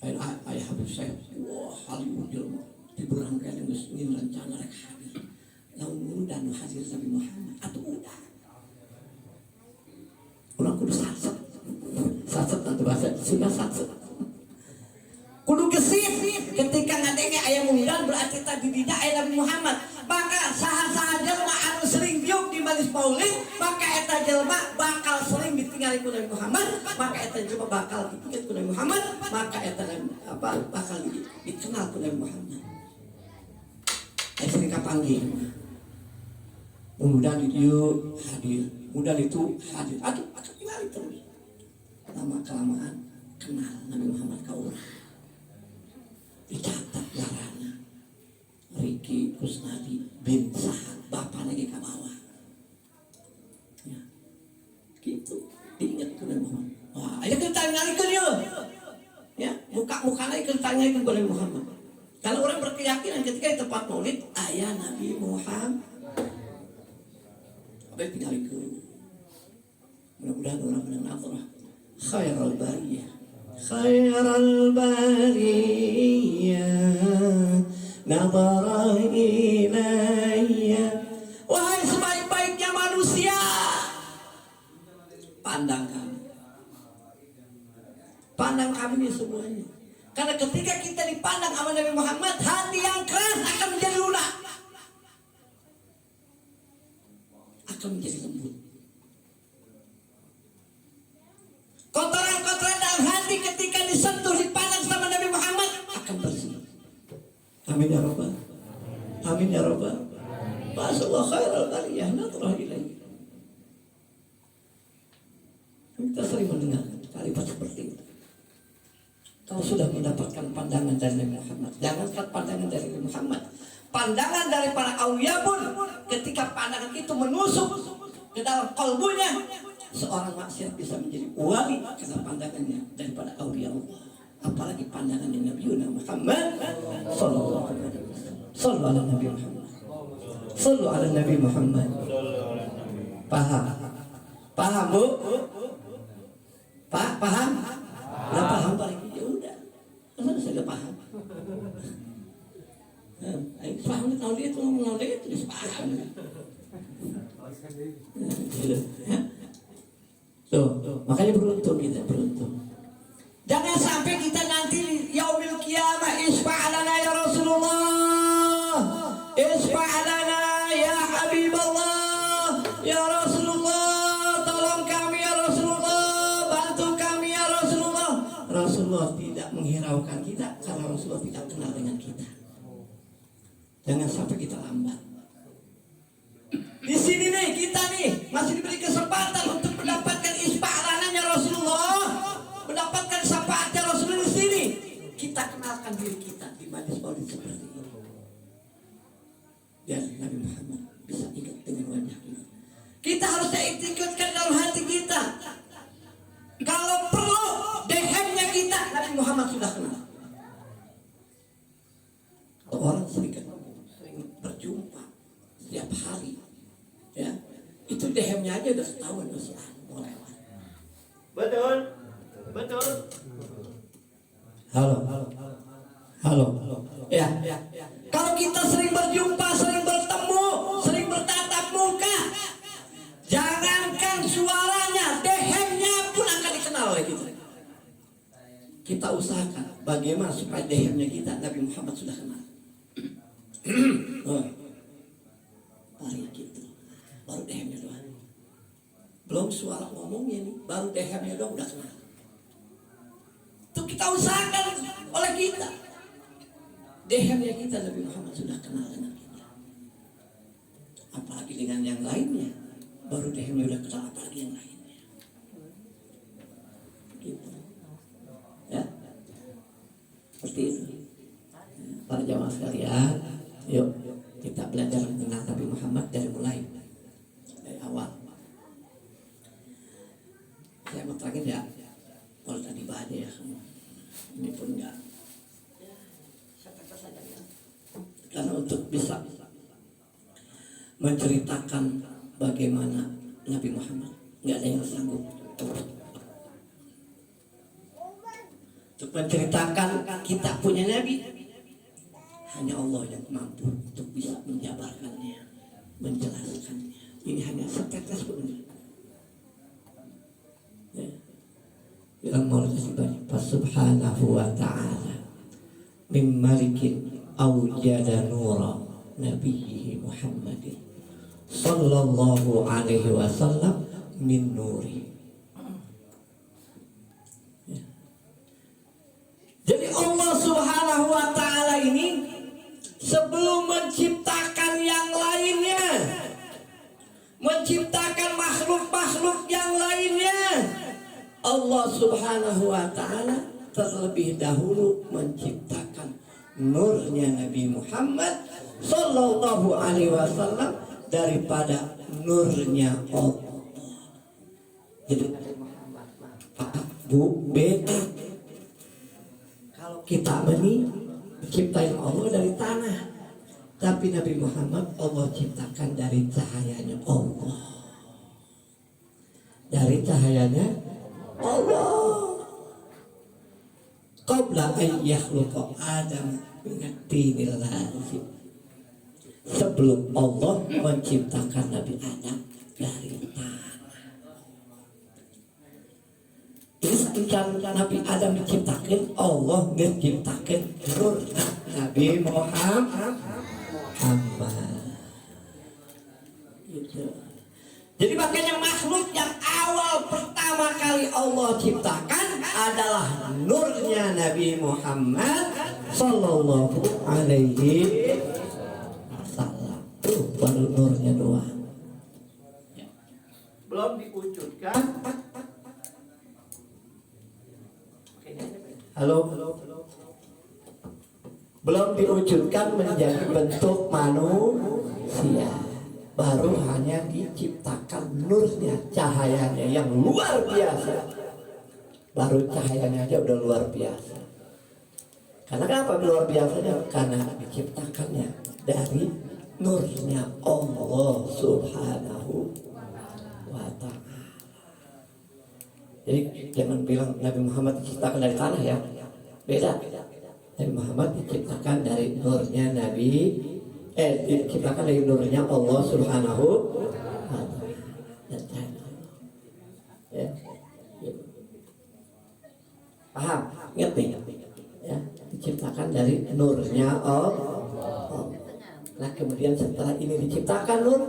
Ayah Habib saya, wah Hollywood jelma di berangkai yang ngin rencana rek hadir. Lamun muludan hadir Nabi Muhammad atau udah. Ulang kudu satset nanti bahasa Sunda satset. Kudu gesit ketika ngadenge aya muludan berarti tadi didinya aya Nabi Muhammad. Maka saha-saha jelma anu sering diuk di majelis maulid, maka eta jelma bakal sering ditinggali ku Nabi Muhammad, maka eta jelma bakal diinget ku Nabi Muhammad, maka eta bakal dikenal ku Nabi Muhammad. Aya sering kapanggih. Muludan itu hadir, muludan itu hadir. Aduh tinggali terus. Lama kelamaan kenal Nabi Muhammad ka urang. Dicatat garana Riki Kusnadi bin Sa'ad, bapak lagi ke bawah ya, gitu diingat ke Nabi Muhammad. Wah, ayo kita ngalikeun yeuh ya, muka-muka lagi kita tanyakeun ke Nabi Muhammad. Kalau orang berkeyakinan ketika di tempat maulid aya Nabi Muhammad, apa tinggalikeun. Mudah-mudahan orang menang Allah khairul bariyah nadara ilayya. Wahai sebaik-baiknya manusia, pandang kami ini semuanya. Karena ketika kita dipandang sama Nabi Muhammad, hati yang keras akan menjadi lunak, akan menjadi lembut. Kotoran-kotoran dalam hati ketika disentuh, dipandang sama Nabi Muhammad akan bersih. Amin ya Rabbal. Amin ya Rabbal. Masyaallah khairul bariyah nadrah ilaihi. Kita sering mendengar kalimat seperti itu. Kau sudah mendapatkan pandangan dari Nabi Muhammad. Jangankan pandangan dari Nabi Muhammad, pandangan dari para aulia pun ketika pandangan itu menusuk ke dalam kalbunya, seorang maksiat bisa menjadi wali karena pandangannya daripada aulia Allah. Apalagi pandangannya Nabi Muhammad sallallahu alaihi wasallam. Sallu ala Nabi Muhammad. Sallu ala Nabi Muhammad. Paham? Paham, Bu? Paham? Udah paham paling ya udah. Masa saya gak paham? Paham kalau dia itu ngomong dia itu paham. Tuh, makanya beruntung kita, beruntung. Jangan sampai kita nanti yaumil qiyamah isfa'lana ya Rasulullah, isfa'lana ya Habiballah, ya Rasulullah, tolong kami ya Rasulullah, bantu kami ya Rasulullah. Rasulullah tidak menghiraukan kita karena Rasulullah tidak kenal dengan kita. Jangan sampai kita lambat. Di sini nih kita nih masih diberi kesempatan untuk mendapatkan isfa'lananya Rasulullah, mendapatkan syafaatnya Rasulullah di sini. Kita kenalkan diri kita di majlis maulid seperti ini. Biar Nabi Muhammad bisa ingat dengan wajah kita. Kita harusnya ikutkan dalam hati kita. Kalau perlu dehemnya kita Nabi Muhammad sudah kenal. Orang sering berjumpa setiap hari, ya itu dehemnya aja udah ketahuan dosa mau lewat. Betul, betul. Halo. Ya. Kalau kita sering berjumpa, sering bertemu, sering bertatap muka, jangankan suaranya, dehemnya pun akan dikenal oleh kita. Kita usahakan bagaimana supaya dehemnya kita Nabi Muhammad sudah kenal. Mari gitu, baru dehemnya doang. Belum suara ngomongnya nih, baru dehemnya doang udah kenal. Itu kita usahakan oleh kita. Dehemnya kita Nabi Muhammad sudah kenal dengan kita. Apalagi dengan yang lainnya, baru dehemnya udah kenal, apalagi yang lainnya. Gitu. Ya, seperti itu. Para jamaah sekalian, yuk kita belajar mengenal Nabi Muhammad dari awal. Saya mau terangin ya, kalau tadi baca ya, ini pun enggak. Saya kata saja ya. Karena untuk bisa menceritakan bagaimana Nabi Muhammad, nggak ada yang sanggup. Untuk menceritakan kita punya Nabi, hanya Allah yang mampu untuk bisa menjabarkannya, menjelaskannya. Ini hanya setetes pun. Ya. Bilang Maulana Sibani, Subhanahu wa ta'ala min malikin awjada nura nabiyhi Muhammadin sallallahu alaihi wasallam min nuri. Ya. Jadi Allah Subhanahu wa ta'ala ini sebelum menciptakan yang lainnya, menciptakan makhluk-makhluk yang lainnya, Allah Subhanahu wa ta'ala terlebih dahulu menciptakan nurnya Nabi Muhammad sallallahu alaihi wasallam daripada nurnya Allah. Jadi Bu, beda. Kalau kita diciptain Allah dari tanah, tapi Nabi Muhammad Allah ciptakan dari cahayanya Allah. Dari cahayanya Allah. Qabla an yakhluqa Adam min at-tinil lazim. Sebelum Allah menciptakan Nabi Adam dari tanah. Terus ketika Nabi Adam diciptakan, Allah menciptakan nur Nabi Muhammad. Gitu. Jadi makanya makhluk yang awal pertama kali Allah ciptakan adalah nurnya Nabi Muhammad sallallahu alaihi wasallam. Tuh baru nurnya doang. Belum diwujudkan. Halo. belum diwujudkan menjadi bentuk manusia, baru hanya diciptakan nurnya, cahayanya yang luar biasa. Baru cahayanya aja udah luar biasa. Karena kenapa luar biasanya? Karena diciptakannya dari nurnya Allah Subhanahu wa ta'ala. Jadi jangan bilang Nabi Muhammad diciptakan dari tanah ya. Beda. Nabi Muhammad diciptakan dari nurnya diciptakan dari nurnya Allah Subhanahu wa ta'ala. Ya. Paham? Ngerti? Ya, diciptakan dari nurnya Allah. Nah, kemudian setelah ini diciptakan nur,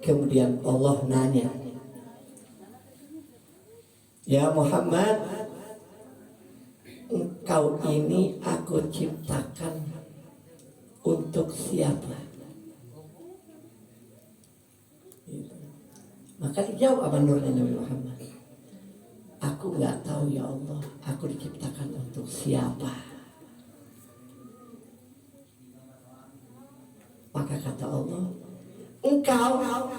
kemudian Allah nanya, ya Muhammad, engkau ini aku ciptakan untuk siapa? Maka dijawab apa nurnya Nabi Muhammad? Aku nggak tahu ya Allah, aku diciptakan untuk siapa? Maka kata Allah, engkau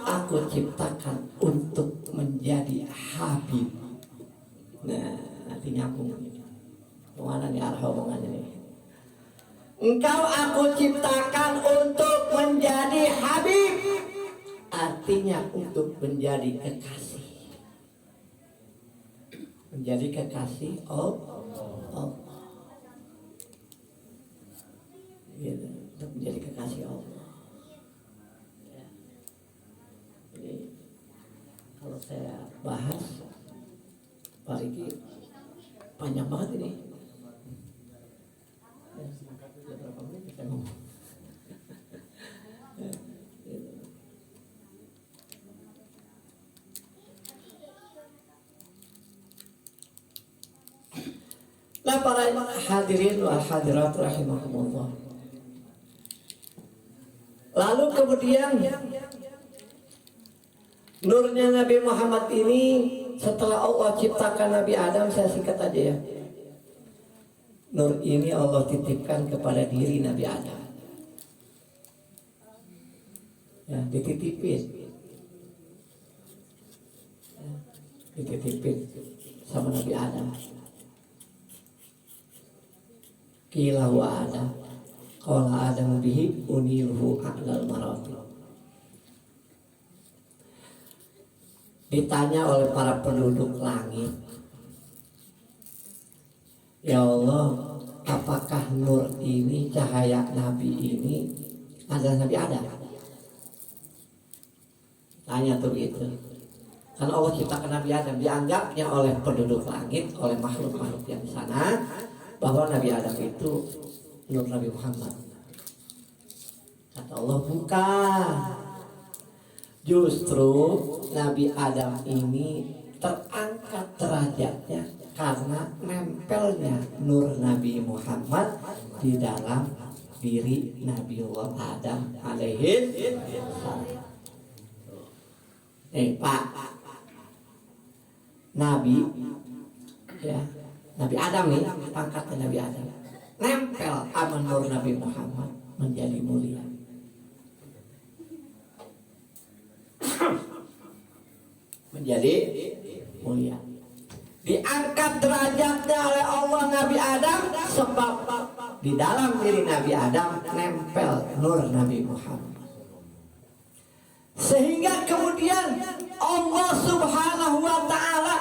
aku ciptakan untuk menjadi Habib. Nah, nanti nyambung. Kemana nih arah omongannya nih? Engkau aku ciptakan untuk menjadi Habib. Artinya untuk menjadi kekasih. Menjadi kekasih Allah. Gitu, untuk menjadi kekasih Allah. Ya. Jadi kalau saya bahas Pak Riki panjang banget ini. Ya, berapa menit kita ngomong? Ya, gitu. Nah, para hadirin wal hadirat rahimahumullah. Lalu kemudian nurnya Nabi Muhammad ini setelah Allah ciptakan Nabi Adam, saya singkat aja ya. Nur ini Allah titipkan kepada diri Nabi Adam. Ya, dititipin. Ya, dititipin sama Nabi Adam. Qila wa Adam. Qala Adam bihi unilhu a'lal marati. Ditanya oleh para penduduk langit, ya Allah, apakah nur ini, cahaya Nabi ini adalah Nabi Adam? Tanya tuh gitu. Karena Allah ciptakan Nabi Adam, dianggapnya oleh penduduk langit, oleh makhluk-makhluk yang di sana, bahwa Nabi Adam itu nur Nabi Muhammad. Kata Allah, bukan. Justru Nabi Adam ini terangkat derajatnya karena nempelnya nur Nabi Muhammad di dalam diri Nabiullah Adam alaihi salam. Pak, Nabi, ya, Nabi Adam nih, pangkatnya Nabi Adam, nempel sama nur Nabi Muhammad menjadi mulia. Menjadi mulia, diangkat derajatnya oleh Allah Nabi Adam sebab di dalam diri Nabi Adam nempel nur Nabi Muhammad, sehingga kemudian Allah Subhanahu wa ta'ala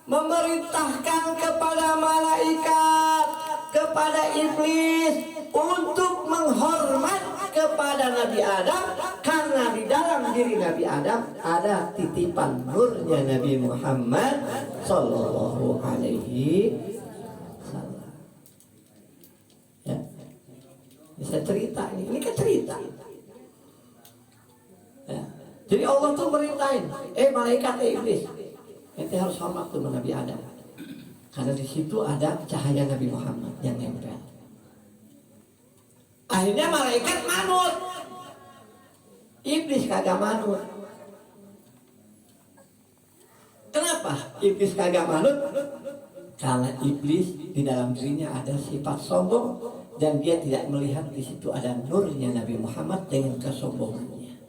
memerintahkan kepada malaikat, kepada iblis untuk menghormat kepada Nabi Adam, karena di dalam diri Nabi Adam ada titipan nurnya Nabi Muhammad sallallahu alaihi wasallam. Ya. Bisa cerita ini kan cerita. Ya. Jadi Allah tuh merintahin, malaikat, iblis, ente harus hormat sama Nabi Adam, karena di situ ada cahaya Nabi Muhammad yang nempel. Akhirnya malaikat manut, iblis kagak manut. Kenapa iblis kagak manut? Karena iblis di dalam dirinya ada sifat sombong dan dia tidak melihat di situ ada nurnya Nabi Muhammad dengan kesombongannya.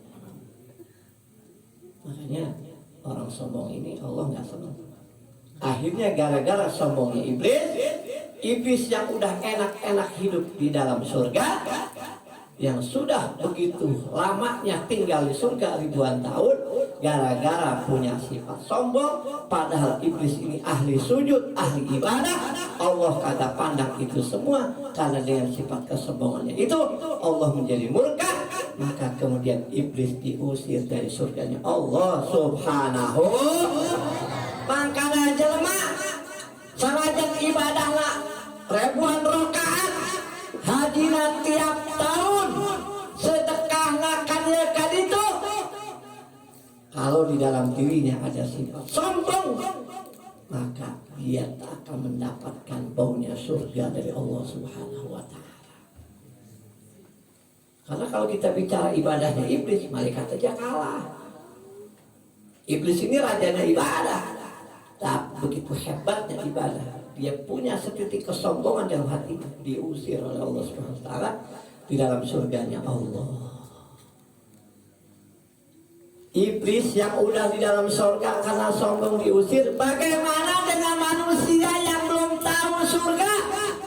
Makanya orang sombong ini Allah nggak senang. Akhirnya gara-gara sombongnya iblis yang udah enak-enak hidup di dalam surga, yang sudah begitu lamanya tinggal di surga ribuan tahun, gara-gara punya sifat sombong, padahal iblis ini ahli sujud, ahli ibadah, Allah kagak pandang itu semua, karena dengan sifat kesombongannya itu Allah menjadi murka, maka kemudian iblis diusir dari surganya Allah Subhanahu. Makanya jelema sanajan ibadahna ribuan rakaat, hajina tiap tahun, sedekahna kan itu, kalau di dalam dirinya ada sifat sombong, maka dia tak akan mendapatkan baunya surga dari Allah Subhanahu wa Ta'ala. Karena kalau kita bicara ibadahnya iblis, malaikat aja kalah. Iblis ini rajanya ibadah, tak begitu hebatnya ibadah. Dia punya setitik kesombongan dalam hati, diusir oleh Allah Subhanahu wa Ta'ala di dalam surganya Allah. Iblis yang udah di dalam surga karena sombong diusir, bagaimana dengan manusia yang belum tahu surga,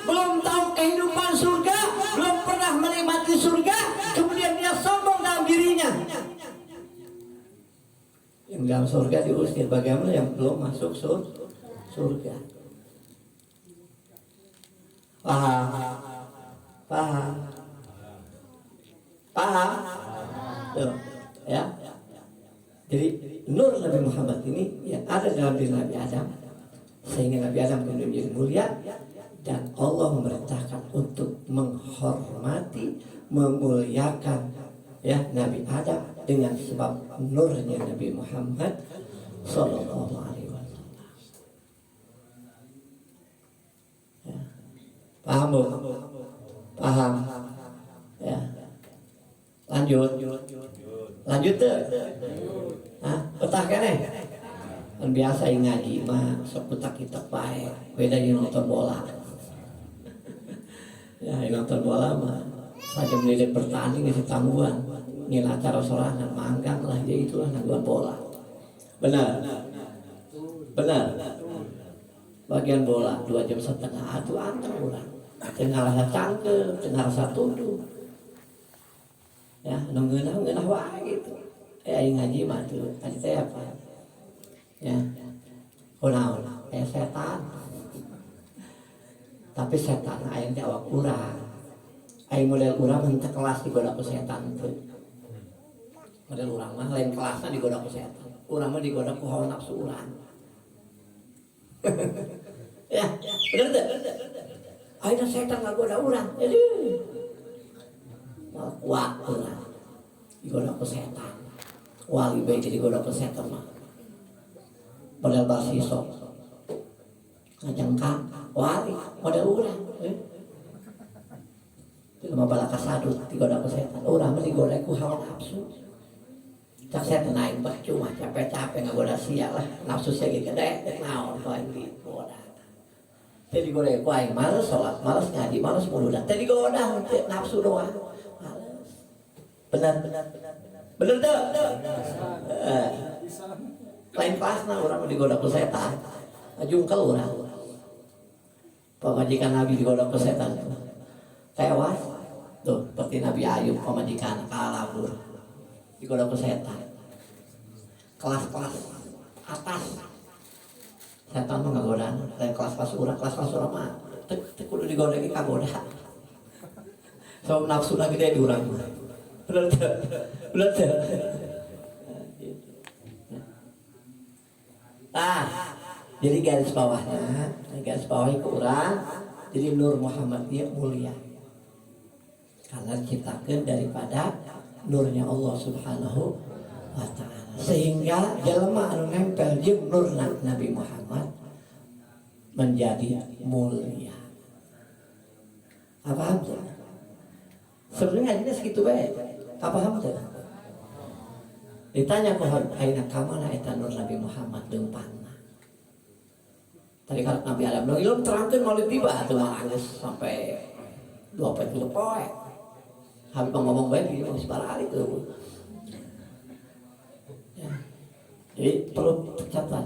belum tahu kehidupan surga, belum pernah menikmati surga, kemudian dia sombong dalam dirinya? Yang dalam surga diusir, bagaimana yang belum masuk surga? Paham? Paham? Paham? Tuh, ya. Jadi nur Nabi Muhammad ini yang ada dalam diri Nabi Adam, sehingga Nabi Adam menjadi mulia, dan Allah memerintahkan untuk menghormati, memuliakan ya Nabi Adam dengan sebab nurnya Nabi Muhammad Sallallahu Alaihi Wasallam. Ya. Paham bu? Paham? Ya. Lanjut tuh. Hah? Petah kene? Kan biasa yang ngaji mah sok petak-petak bae. Beda yang nonton bola. Ya, yang nonton bola mah saja melihat pertandingan di tangguhan. Ini acara sorangan manggang lah, ya itulah nangguhan bola. Benar. Bagian bola 2,5 jam itu anteng urang. Tengah rasa cangkel, tengah rasa tuduh. Ya, ngeunah wae gitu. Aing ngaji mah tuh, tadi saya apa? Ya. Kunaon? Setan. Tapi setan aing jawab urang. Aing model urang minta kelas digoda ku setan tuh. Model urang mah lain kelasna digoda ku setan. Urang mah digoda ku hawa nafsu urang. Ya, bener teh? Ayeuna setan ngagoda urang. Aduh. Mal kuat urang. Digoda ku setan. Wali baik jadi goda setan mah. Model basiso. Ngajengkang wali model urang. Itu mah bala kasadut digoda ku setan. Urang mah digoda ku hawa nafsu. Cak setan aing percuma capek-capek ngagoda sia lah. Nafsu sia ge gede naon poe digoda. Teh digoda ku aing males salat, males ngaji, males muludan. Teh digoda nafsu doang. Males. Benar. Bener tuh. Lain pasna orang digoda ku setan. Jungkel orang. Pemajikan Nabi digoda ku setan. Tewas. Tuh, seperti Nabi Ayub pemajikan kalabur. Digoda ku setan. Kelas-kelas atas. Setan mah ngagoda. Lain kelas-kelas urang mah teu kudu digoda ge kagoda. So nafsu lagi gede di urang. Bener. Jadi garis bawahnya ke urang, jadi Nur Muhammad dia mulia karena diciptakan daripada nurnya Allah Subhanahu wa Ta'ala, sehingga jelema anu nempel jeung nur Nabi Muhammad menjadi mulia. Apa tuh? Sebenarnya ini segitu baik. Apa tuh? Ditanya pohon aina kamana eta nur Nabi Muhammad deumpangna. Tadi kalau Nabi Adam belum terangkan maulid tiba atau mah sampai Dompet itu poek. Habis ngomong baik ini masih barang itu. Ya. Jadi perlu tercatat.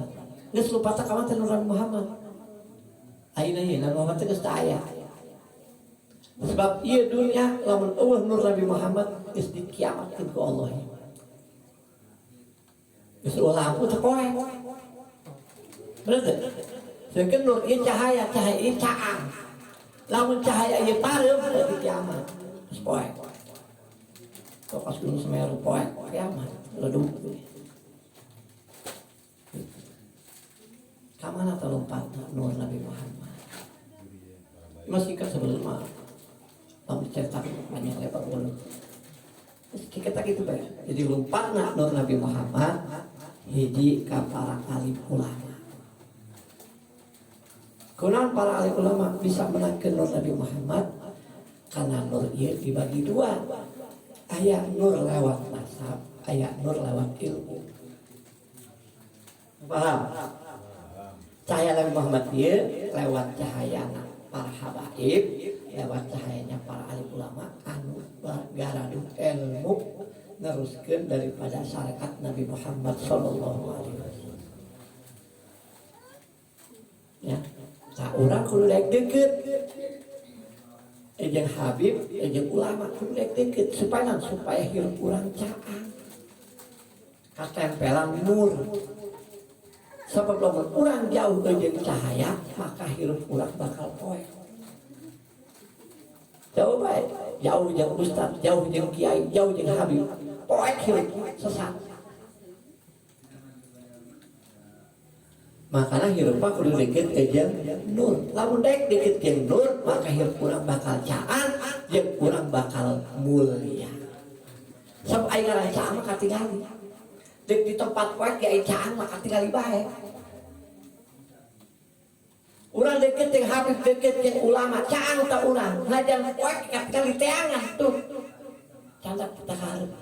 Geus lupa tak kawan Nur Nabi Muhammad. Ayeuna ieu Nabi Muhammad geus teu aya. Sebab ieu dunia lamun eueuh Nur Nabi Muhammad geus dikiamatkeun ku Allah. Geus lampu teu poek. Bener teu? Seukeun nur ieu cahaya ieu caang. Lamun cahaya ieu pareup di kiamat. Geus poek. Kok pas Gunung Semeru poek kiamat leduk. Kamana terlompat Nur Nabi Muhammad. Masih kan sebelumnya lamun diceritakan banyak lebar dulu. Kita gitu bae. Jadi lompatna Nur Nabi Muhammad hiji ka para alim ulama. Kunaon para alim ulama bisa menangkeun Nur Nabi Muhammad karena nur ieu dibagi dua. Aya nur lewat nasab, aya nur lewat ilmu. Paham? Cahaya Nabi Muhammad ieu lewat cahayana para habaib, lewat cahayanya para alim ulama anu garadu ilmu neruskeun daripada syariat Nabi Muhammad sallallahu alaihi wasallam. Ya, tak urang kudu daek deukeut. Jeung habib, jeung ulama kudu daek deukeut supaya hirup urang caang. Katempelan nur. Sebab lamun urang jauh jeung cahaya, maka hirup urang bakal poek. Jauh baik, jauh jeung ustaz, jauh jeung kiai, jauh jeung habib, poek hirup sesat. Makanya hirup mah kudu deket jeung nur. Lamun daek deket jeung nur, maka hirup urang bakal caang, jeung urang bakal mulia. Sebab aya ngaran caang mah katingali. Dek di tempat poek ge aya caang mah katingali bae. Urang deket jeung habib, deket jeung ulama, caang ta urang. Lajan poek katingali teangan tuh. Candak kita hareup.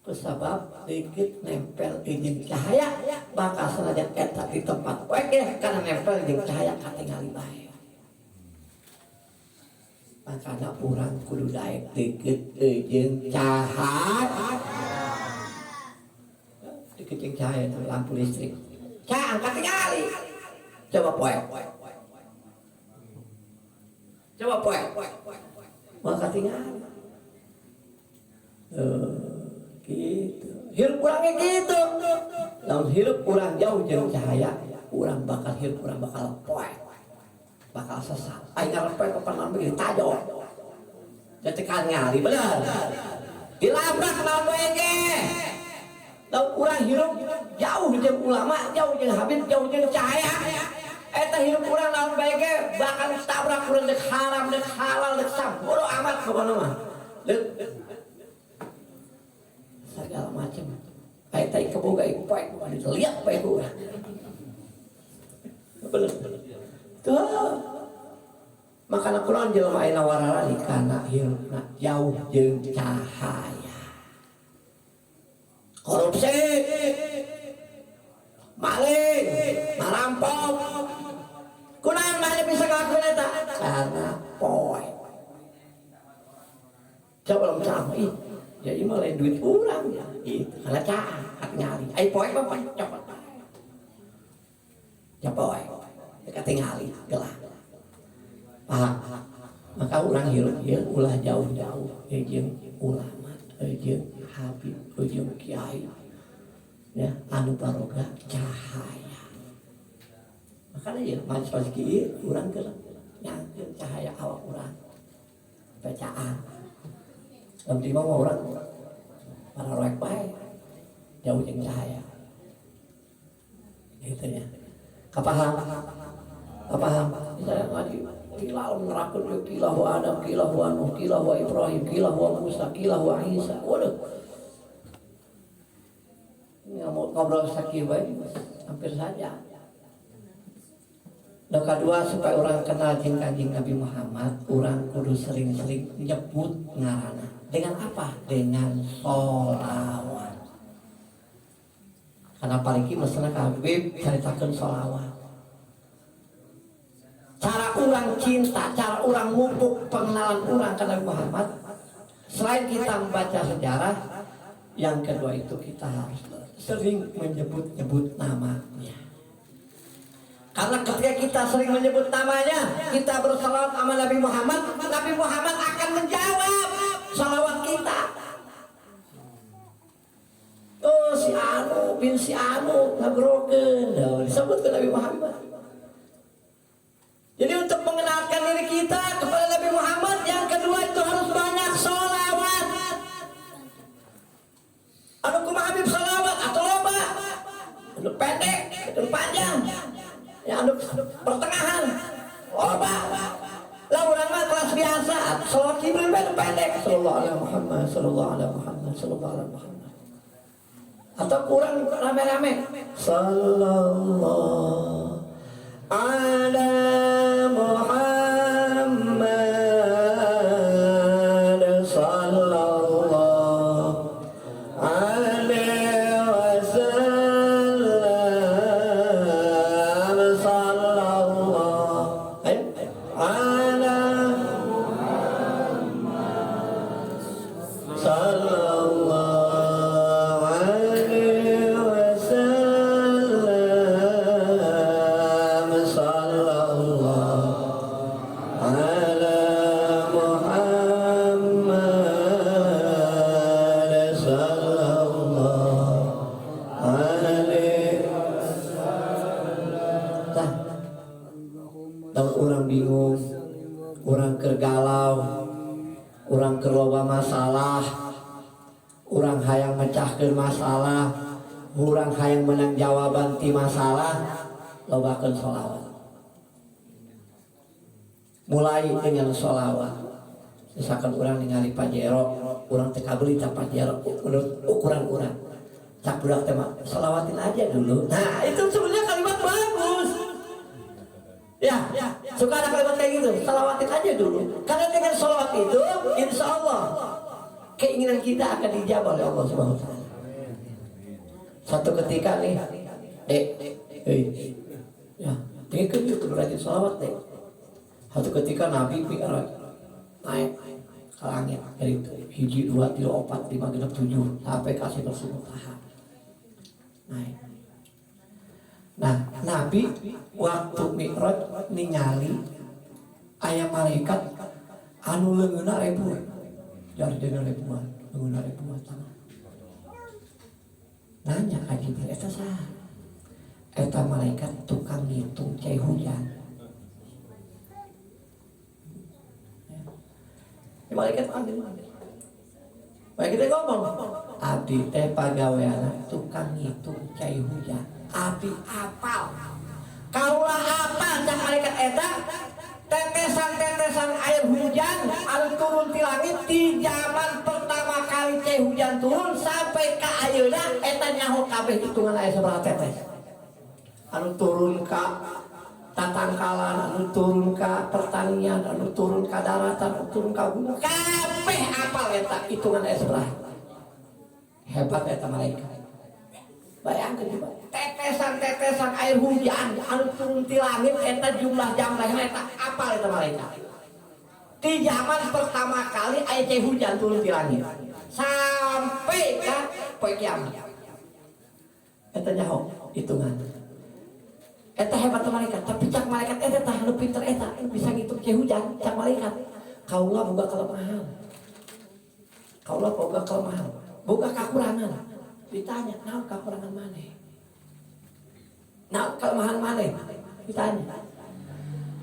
Sebab dikit nempel jeung cahaya bakal sanajan eta di tempat poek ya karena nempel jeung cahaya katingali bae. Makana urang kudu daek dikit jeung cahaya. Dikit jeung cahaya lampu listrik. Caang katingali. Coba poek. Coba poek. Mau katingali. Gitu. Hirup urangnya gitu. Lalu hirup urang jauh jeung cahaya, urang bakal hirup urang bakal poek. Bakal sesat. Ai ngaran poek apa namanya tajok. Cetekan ngali bener. Dilabrak naon bae ge. Lalu urang hirup jauh jeung ulama, jauh jeung habib, jauh jeung cahaya. Eta hirup urang naon bae ge bakal tabrak urang dek haram, dek halal, dek sabodo amat pokona mah. Segala macam. Kayak tai keboga iku poek, dilihat poek gua. Bener. Tuh. Makana Quran jelema aya wararani kana hirupna jauh jeung cahaya. Korupsi, maling, marampok. Kunaon mah bisa ngelakuin eta? Karena poek. Coba lo sama ih. Ya ini malah duit urang ya, itu karena caang, nyali. Ai poek apa coba. Ya poek, dekat tingali, gelah. Paham? Maka urang hirup ya ulah jauh-jauh, jeung ulama, jeung habib, jeung kiai. Ya, anu baroga cahaya. Makanya ya pas kieu urang gelah nyangkeun cahaya awak urang. Bacaan. Nanti mau orang para roek baik jauh jeung cahaya gitu ya. Kapaham? Misalnya ngaji kilau nerapkeun kilau Adam, kilau Nuh, kilau Ibrahim, kilau Musa, kilau Isa. Waduh. Ngobrol sakit baik hampir saja. Yang kedua supaya orang kenal kanjeng Nabi Muhammad, orang kudu sering-sering nyebut ngaranna. Dengan apa? Dengan sholawat. Karena paling ki mesna Habib caritakeun sholawat. cara orang cinta, cara orang mupuk pengenalan orang ke Nabi Muhammad. Selain kita membaca sejarah, yang kedua itu kita harus sering menyebut-nyebut namanya. Karena ketika kita sering menyebut namanya, kita bersalawat sama Nabi Muhammad, Nabi Muhammad akan menjawab salawat kita. Oh, si Anu bin si Anu ngagrokeun, disebut ke Nabi Muhammad. Jadi untuk mengenalkan diri kita kepada Nabi Muhammad, yang kedua itu harus banyak sholawat. Anu kumaha Habib sholawat atau loba? Anu pendek, anu panjang, ya anu pertengahan, loba. Lah urang mah kelas biasa, sholawat Jibril anu pendek. Sallallahu alaihi Muhammad, sallallahu alaihi Muhammad, sallallahu alaihi Muhammad. Atau kurang rame-rame. Sallallahu ala Muhammad sallallahu alaihi wasallam sallallahu ala Muhammad sallallahu alaihi wasallam sallallahu ala Muhammad sallallahu alaihi wasallam. Tah orang bingung, orang kergalau, orang keloba masalah, orang hayang mecahkeun masalah, orang hayang menang jawaban ti masalah, lobakeun sholawat. Mulai dengan sholawat. Misalkan orang ningali Pajero, orang teu kabeli ka Pajero menurut ukuran orang. Cak budak teh mah sholawatin aja dulu. Nah, itu sebenarnya kalimat bagus. Ya, suka ada kalimat kayak gitu. Sholawatin aja dulu. Karena dengan sholawat itu, insya Allah keinginan kita akan dijawab oleh Allah Subhanahu wa taala. Satu ketika nih, ya, ini kan itu rajin sholawat deh. Satu ketika Nabi Mi'raj naik ke langit dari 1, 2, 3, 4, 5, 6, 7 sampai kasih Rasulullah naik. Nah, Nabi waktu Mi'raj ningali aya malaikat anu leungeunna ribuan, jardina ribuan, leungeunna ribuan tanah. Nanya ka Jibril, eta saha? Eta malaikat tukang ngitung cai hujan. Malaikat ambil. Malaikat ngomong, abdi teh pagaweana tukang ngitung cai hujan. Abdi apal. Kaulah apal cak malaikat eta tetesan-tetesan air hujan anu turun ti langit di zaman pertama kali cai hujan turun sampai ka ayeuna eta nyaho kabeh hitungan aya sabaraha tetes. Anu turun ka tatangkalan, anu turun ka pertanian, anu turun ka daratan, anu turun ka gunung, kabeh apal eta hitungan aya sabaraha. Hebat eta malaikat. Bayangkeun coba, tetesan-tetesan air hujan anu turun ti langit eta jumlah jamlehna eta apal eta malaikat. Di zaman pertama kali aya cai hujan turun ti langit sampai ka poe kiamat. Eta nyaho hitungan. Eta hebat malaikat, tapi cak malaikat eta tah nu pinter eta bisa ngitung cai hujan, cak malaikat. Kaula boga kelemahan. Kaula boga kelemahan, boga kakurangan. Ditanya, naon kakurangan maneh? Naon kelemahan maneh? Ditanya.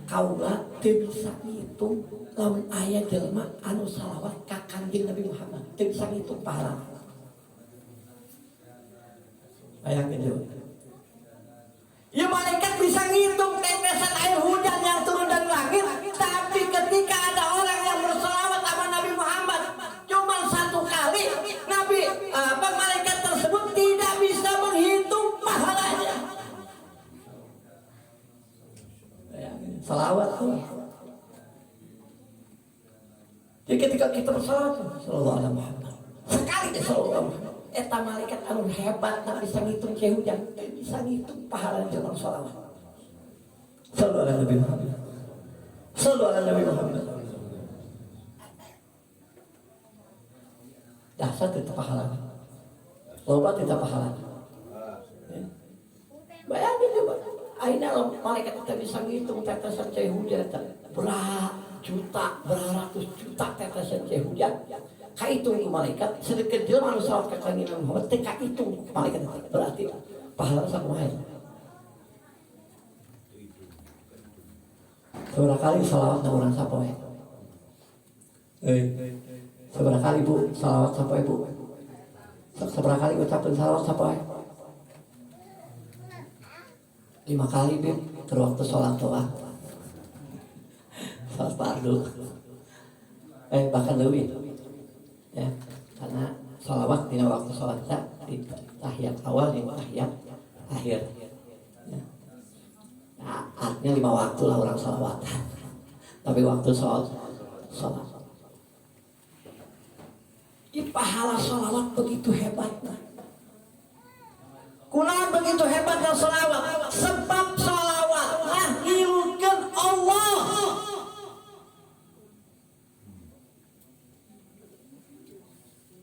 Kaula teu bisa ngitung lamun aya jelema anu salawat ka Kanjeng Nabi Muhammad, teu bisa ngitung pahala. Bayangkeun coba. Ya malaikat bisa ngitung tetesan air hujan yang turun dari langit, tapi ketika ada orang yang berselawat sama Nabi Muhammad cuma satu kali, malaikat tersebut tidak bisa menghitung pahalanya. Selawat tuh. Jadi ketika kita berselawat, sallallahu alaihi Muhammad, sekali deh sallallahu alaihi Muhammad. Eta malaikat anu hebat tak bisa ngitung cai hujan, bisa ngitung pahala jalan sholawat. Sallallahu alaihi Muhammad. Sallu ala Nabi Muhammad. Dahsyat itu pahalanya. Loba tidak pahalanya. Ya. Bayangin coba. Aina malaikat kita bisa ngitung tetesan cahaya hujan. Beratus juta tetesan cahaya hujan. Kahitung malaikat sedikit jelema anu salawat ka Nabi Muhammad teh kahitung malaikat berarti pahala sakumaha. Seberapa kali salawat na urang sapoe? Seberapa kali Bu salawat sapoe Bu? Seberapa kali ucapin salawat sapoe? 5 kali Bib ke waktu sholat doa. Sholat fardu. Bahkan lebih. Ya, karena sholawat di waktu sholat di tahiyat awal dan tahiyat akhir. Ya. Nah, artinya 5 waktu lah orang sholawatan. Tapi waktu sholat. Pahala sholawat begitu hebatnya. Kunaon begitu hebatnya sholawat? Sebab sholawat ngahilkeun Allah.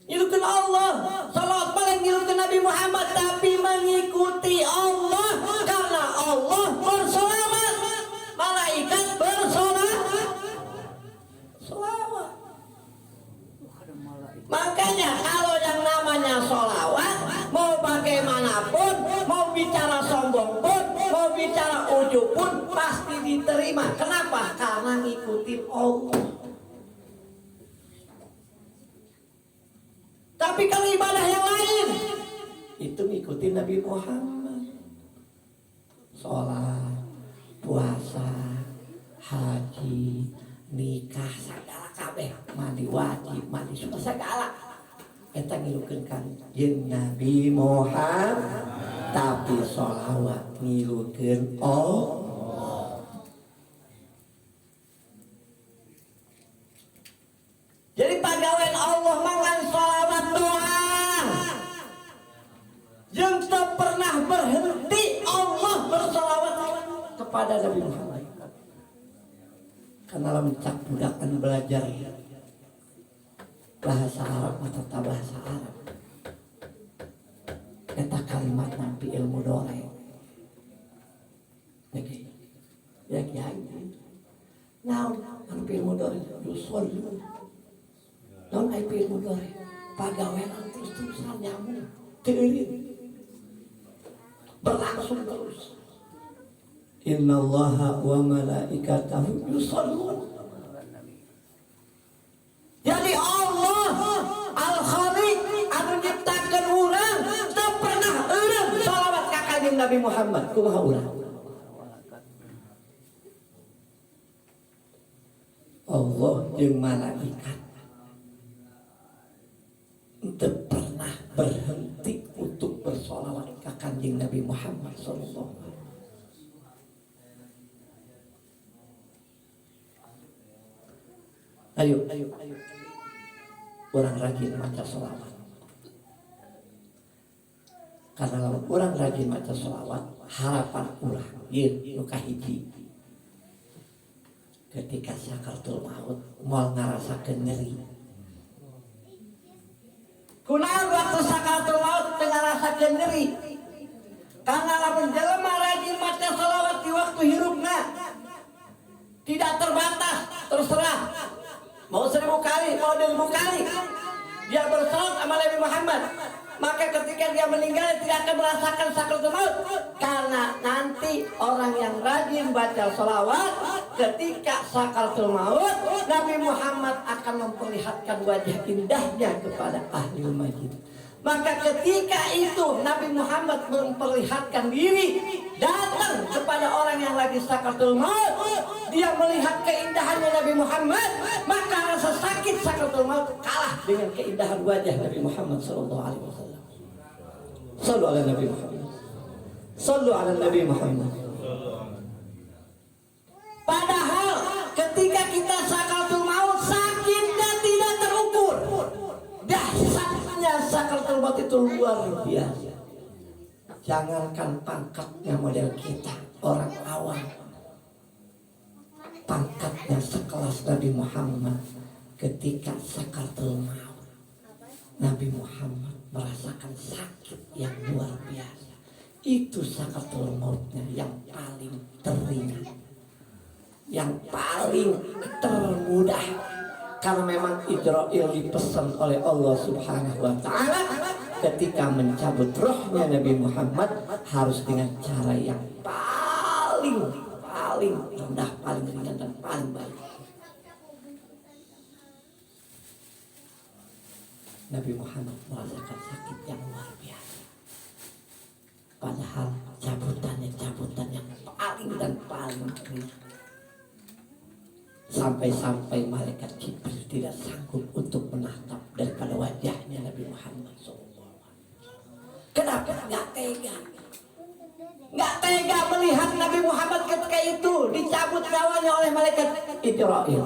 Ngilkeun Allah. Sholawat paling ngilkeun Nabi Muhammad, tapi mengikuti Allah karena Allah bersolawat, malaikat bersolawat. Makanya kalau yang namanya sholawat, mau bagaimanapun, mau bicara sombong pun, mau bicara ujub pun, pasti diterima. Kenapa? Karena ngikutin Allah. Tapi kalau ibadah yang lain, itu ngikutin Nabi Muhammad. Sholat, puasa, haji, nikah, segala kabeh, mandi wajib, mandi sunnah, segala eta ngilukeun kanjeng Nabi Muhammad, tapi sholawat ngilukeun Allah. Jadi pagawean Allah mangan sholawat doang, yang tak pernah berhenti Allah bersolawat kepada Nabi Muhammad. Karena mencak budak kan belajar bahasa Arab atau bahasa Arab. Eta kalimat nampi ilmu dore. Ya kiai. Nah, nampi ilmu dore dusun. Non ai ilmu dore. Pagawean terus-terusan nyambung. Teureun. Berlangsung terus. Innallaha wa malaikatahu yushollun. Jadi Allah Al-Khaliq anu nyiptakeun urang teu pernah eureum shalawat ka kanjeng Nabi Muhammad. Kumaha urang? Allah jeung malaikat teu pernah berhenti untuk bersholawat ka kanjeng Nabi Muhammad sallallahu alaihi wasallam. Ayo, orang rajin baca sholawat. Karena orang rajin baca sholawat, harapan orang nu kahiji. Ketika sakaratul maut, moal ngarasakeun nyeri. Kunaon waktu sakaratul maut teu ngarasakeun nyeri? Karena lamun jelema rajin baca sholawat di waktu hirupna tidak terbatas, terserah. Mau 1000 kali, mau 2000 kali dia bersolawat sama Nabi Muhammad, maka ketika dia meninggal tidak akan merasakan sakaratul maut. Karena nanti orang yang rajin baca sholawat ketika sakaratul maut, Nabi Muhammad akan memperlihatkan wajah indahnya kepada ahli majid. Maka ketika itu Nabi Muhammad memperlihatkan diri datang kepada orang yang lagi sakaratul maut, dia melihat keindahannya Nabi Muhammad, maka rasa sakit sakaratul maut kalah dengan keindahan wajah Nabi Muhammad sallallahu alaihi wasallam. Sallu ala Nabi Muhammad. Sallu ala Nabi Muhammad. Padahal ketika kita sakaratul maut, sakitnya tidak terukur. Dahsyatnya sakaratul maut itu luar biasa. Jangankan pangkatnya model kita, orang awam. pangkatnya sekelas Nabi Muhammad ketika sakaratul maut. Nabi Muhammad merasakan sakit yang luar biasa. Itu sakaratul mautnya yang paling teringat, yang paling termudah. Karena memang Israil dipesan oleh Allah Subhanahu wa ta'ala ketika mencabut rohnya Nabi Muhammad harus dengan cara yang paling rendah, paling ringan dan paling baik. Nabi Muhammad merasakan sakit yang luar biasa. Padahal cabutan yang paling ringan. Sampai-sampai malaikat Jibril tidak sanggup untuk menatap daripada wajahnya Nabi Muhammad SAW. Kenapa? Nggak tega melihat Nabi Muhammad ketika itu dicabut nyawanya oleh malaikat Israil.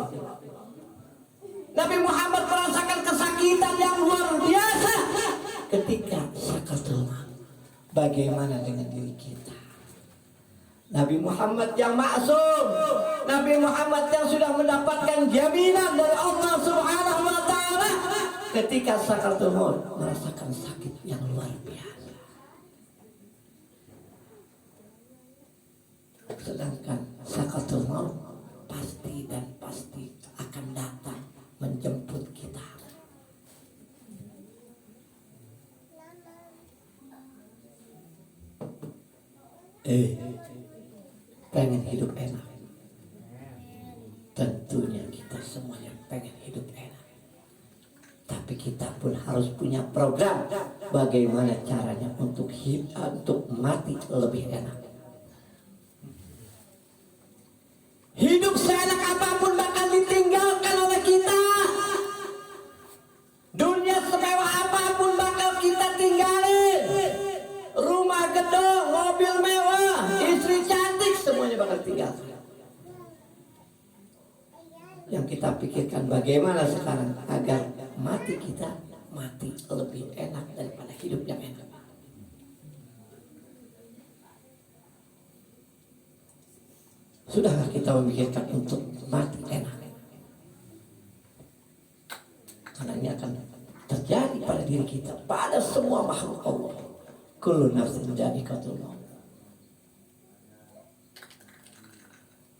Nabi Muhammad merasakan kesakitan yang luar biasa ketika sakaratul maut. Bagaimana dengan diri kita? Nabi Muhammad yang maksum, Nabi Muhammad yang sudah mendapatkan jaminan dari Allah Subhanahu wa ta'ala, ketika sakaratul maut merasakan sakit yang luar biasa. Sedangkan sakaratul maut pasti akan datang menjemput kita. Pengen hidup enak. Tentunya kita semuanya pengen hidup enak. Tapi kita pun harus punya program bagaimana caranya untuk mati lebih enak. Hidup seenak apapun bakal ditinggalkan oleh kita. Dunia semewah apapun bakal kita tinggalin. Rumah gedung, mobil mewah, istri cantik, semuanya bakal tinggal. Yang kita pikirkan bagaimana sekarang agar mati kita mati lebih enak daripada hidup yang enak. Sudahkah kita memikirkan untuk mati enak? Karena ini akan terjadi pada diri kita, pada semua makhluk Allah. Kullu nafsin dha'iqatul maut.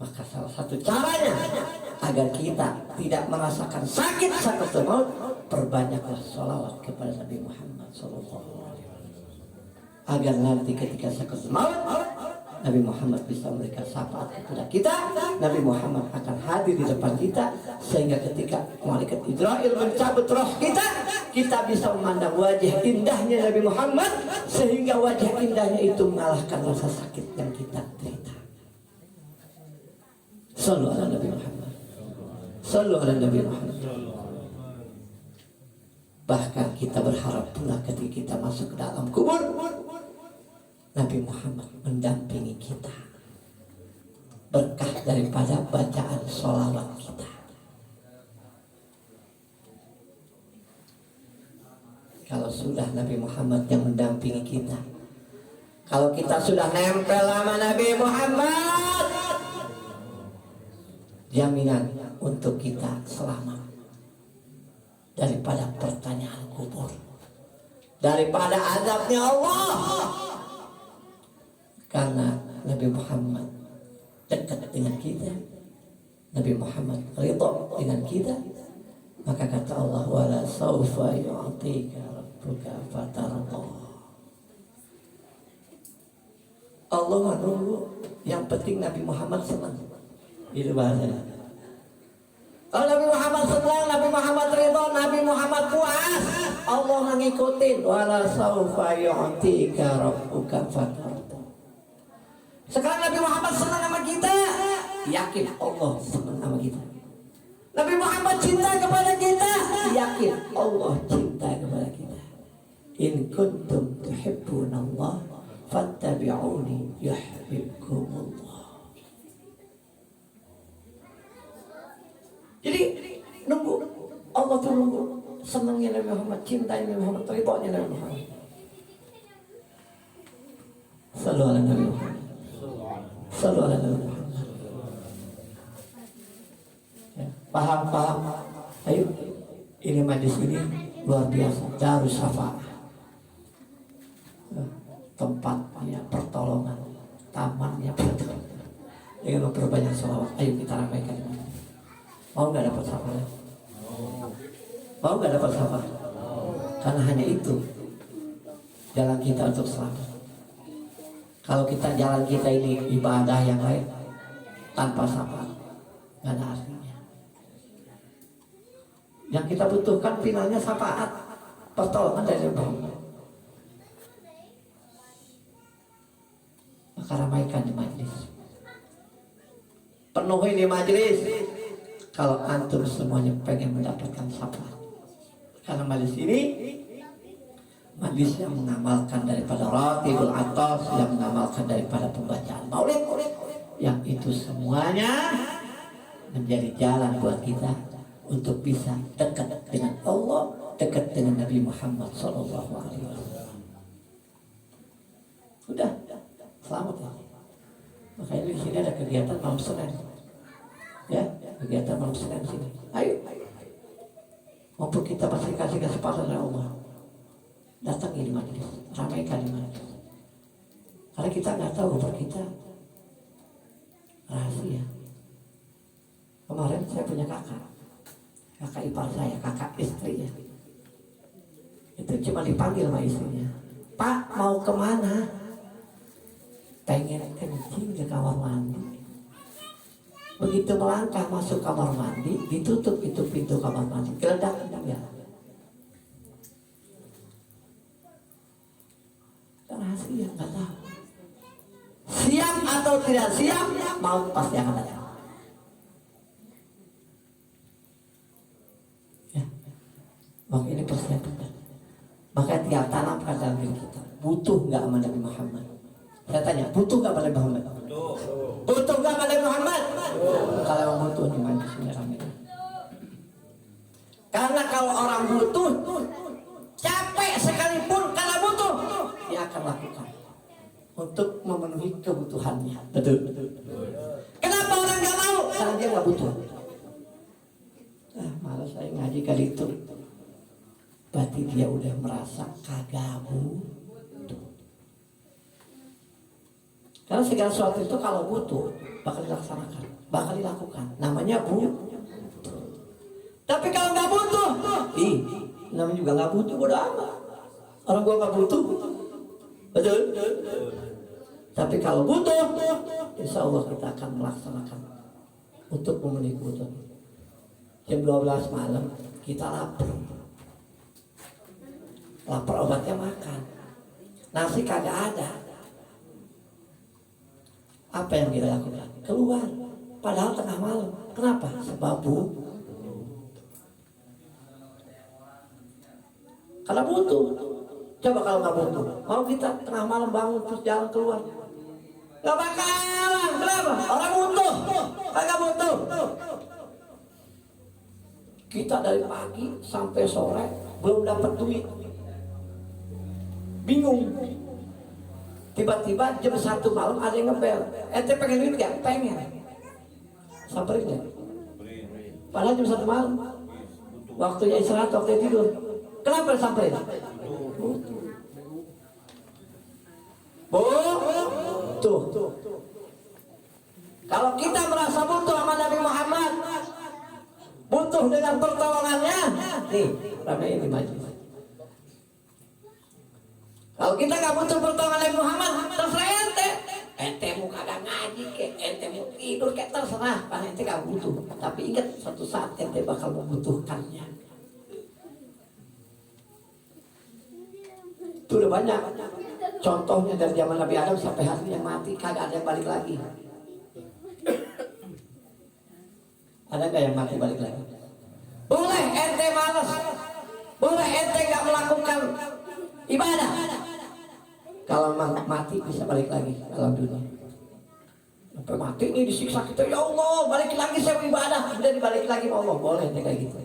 Maka salah satu caranya agar kita tidak merasakan sakit sakaratul maut, perbanyaklah sholawat kepada Nabi Muhammad SAW. Agar nanti ketika sakaratul maut, Nabi Muhammad bisa memberikan syafaat kepada kita. Nabi Muhammad akan hadir di depan kita, sehingga ketika malaikat Israil mencabut roh kita, kita bisa memandang wajah indahnya Nabi Muhammad, sehingga wajah indahnya itu mengalahkan rasa sakit yang kita derita. Sallu ala Nabi Muhammad. Sallu ala Nabi Muhammad. Bahkan kita berharap pula ketika kita masuk ke dalam kubur, Nabi Muhammad mendampingi kita, berkah daripada bacaan sholawat kita. Kalau sudah Nabi Muhammad yang mendampingi kita, kalau kita sudah nempel sama Nabi Muhammad, jaminan untuk kita selamat daripada pertanyaan kubur, daripada azabnya Allah. Karena Nabi Muhammad dekat dengan kita, Nabi Muhammad ridha dengan kita, maka kata Allah, wala saufa yu'tika rabbuka fatarda. Allah menunggu, yang penting Nabi Muhammad senang. Itu bahasanya. Kalau Nabi Muhammad senang, Nabi Muhammad ridha, Nabi Muhammad puas, Allah mengikutin, wala saufa yu'tika rabbuka fatarda. Sekarang Nabi Muhammad senang sama kita, yakin Allah senang sama kita. Nabi Muhammad cinta kepada kita, yakin Allah cinta kepada kita. In kuntum tuhibbunallah fattabi'uni yuhibbukumullah. Jadi nunggu, Allah tuh nunggu senangnya Nabi Muhammad, cintanya Nabi Muhammad, ridhonya Nabi Muhammad. Sallu ala Nabi Muhammad. Sallu ala Nabi Muhammad. Paham. Ayo, ini majlis ini luar biasa. Darus Syafaat, tempatnya pertolongan, tamannya pertolongan. Dengan memperbanyak sholawat, ayo kita ramaikan ini. Mau nggak dapat syafaat? Mau nggak dapat syafaat? Karena hanya itu jalan kita untuk selamat. Kalau kita jalan kita ini ibadah yang lain tanpa syafaat, nggak ada artinya. Yang kita butuhkan finalnya syafaat, pertolongan dari Allah. Maka ramaikan di majlis, penuhi di majlis. Kalau antum semuanya pengen mendapatkan syafaat, karena majlis ini majlis yang mengamalkan daripada Ratibul Atas, yang mengamalkan daripada pembacaan maulid, yang itu semuanya menjadi jalan buat kita untuk bisa dekat dengan Allah, dekat dengan Nabi Muhammad SAW. Udah, selamat ya. Makanya di sini ada kegiatan malam Senin, ya, kegiatan malam Senin sini. Ayo, mumpung kita masih kasih kesempatan oleh Allah, datang di majlis, ramaikan di majlis. Karena kita nggak tahu umur kita rahasia. Kemarin saya punya kakak ipar saya, kakak istrinya. Itu cuma dipanggil sama istrinya, Pak mau kemana? Pengen kencing ke kamar mandi. Begitu melangkah masuk kamar mandi, ditutup itu pintu kamar mandi, geledak enggak. Rahasia, nggak tahu. Siap atau tidak siap, maut pasti akan datang. Ya, maka ini persiapan. Maka tinggal tanamkan dalam diri kita. Butuh nggak sama Nabi Muhammad? Saya tanya, butuh nggak sama Nabi Muhammad? Butuh nggak sama Nabi Muhammad? Kalau orang butuh nih manusia ramai. Karena kalau orang butuh, capek sekalipun karena butuh, dia akan lakukan untuk memenuhi kebutuhannya. Betul. Kenapa orang nggak mau? Karena dia nggak butuh. Malas saya ngaji kali itu. Berarti dia udah merasa kagak butuh. Karena segala sesuatu itu kalau butuh bakal dilaksanakan, bakal dilakukan. Namanya butuh. Tapi kalau nggak butuh, namanya juga nggak butuh, bodoh amat. Orang gua nggak butuh, betul. Tapi kalau butuh, insya Allah kita akan melaksanakan untuk memenuhi kebutuhan. Jam 12 malam kita lapar, obatnya makan, nasi kagak ada. Apa yang kita lakukan? Keluar, padahal tengah malam. Kenapa? Sebab karena butuh. Coba kalau nggak butuh, mau kita tengah malam bangun terus jalan keluar, nggak bakalan. Kenapa? Orang butuh, kagak butuh. Kita dari pagi sampai sore belum dapat duit, bingung. Tiba-tiba jam 1 malam ada yang ngebel, ente pengen duit gak? Pengen. Samperin gak? Padahal jam 1 malam, waktunya istirahat, waktunya tidur. Kenapa samperin? Butuh. Kalau kita merasa butuh sama Nabi Muhammad, butuh dengan pertolongannya, nih, ramein di majlis. Kalau kita nggak butuh pertolongan Nabi Muhammad, terserah ente mau kagak ngaji ke, ente mau tidur ke, terserah, karena ente nggak butuh. Tapi ingat, suatu saat ente bakal membutuhkannya. Itu udah banyak contohnya dari zaman Nabi Adam sampai hari yang mati, kagak ada yang balik lagi. Ada nggak yang mati balik lagi? Boleh ente malas, boleh ente nggak melakukan ibadah. Kalau mati bisa balik lagi dalam dunia. Sampai mati ini disiksa kita, ya Allah, balik lagi saya ibadah, udah dibalik lagi Allah, boleh ente kayak gitu.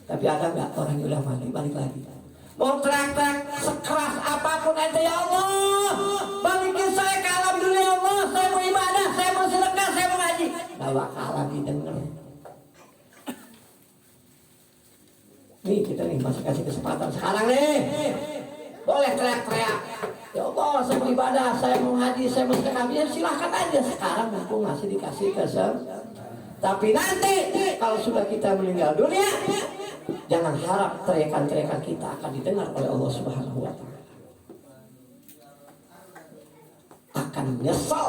Tapi ada nggak orang yang udah mati balik lagi? Mau teriak-teriak sekeras apapun ente, ya Allah, balikin saya ke alam dunia, ya Allah, saya mau ibadah, saya mau sedekah, saya mau ngaji, gak bakalan didengar. Nih kita nih masih kasih kesempatan sekarang nih. Boleh teriak-teriak. Ya Allah, saya mau ibadah, saya mau ngaji, saya mau sedekah. Ya silahkan aja sekarang, aku masih dikasih kesempatan. Tapi nanti kalau sudah kita meninggal dunia, jangan harap teriakan-teriakan kita akan didengar oleh Allah Subhanahu wa Ta'ala. Akan menyesal,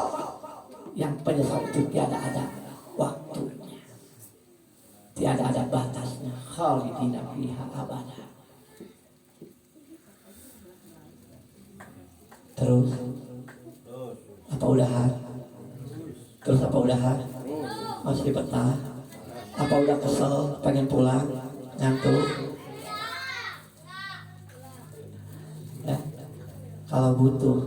yang penyesal itu tiada ada waktunya, tiada ada batasnya. Khalidina fiha abada. Terus apa udahan? Terus apa udahan? Masih betah? Apa udah kesel? Pengen pulang? Ngantuk? Ya. Kalau butuh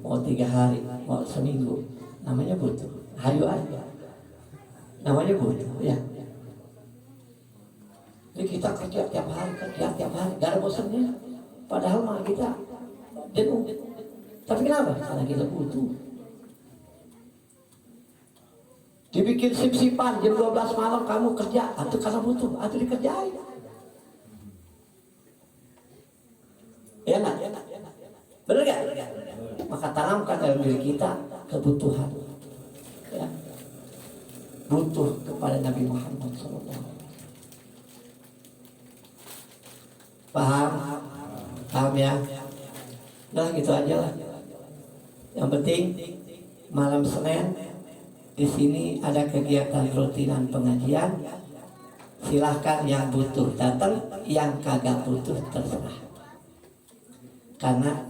mau 3 hari, mau seminggu, namanya butuh. Hayu aja. Namanya butuh, ya. Jadi kita kerja tiap hari, gak ada bosannya. Padahal mah kita jenuh. Tapi kenapa? Karena kita butuh. Dibikin sip-sipan jam 12 malam kamu kerja, atau karena butuh, atau dikerjain. Ya nggak? Bener gak? Maka tanamkan dalam diri kita kebutuhan. Ya. Butuh kepada Nabi Muhammad SAW. Paham? Paham ya? Nah gitu aja lah. Yang penting malam Senin di sini ada kegiatan rutinan pengajian. Silahkan yang butuh datang, yang kagak butuh terserah. Karena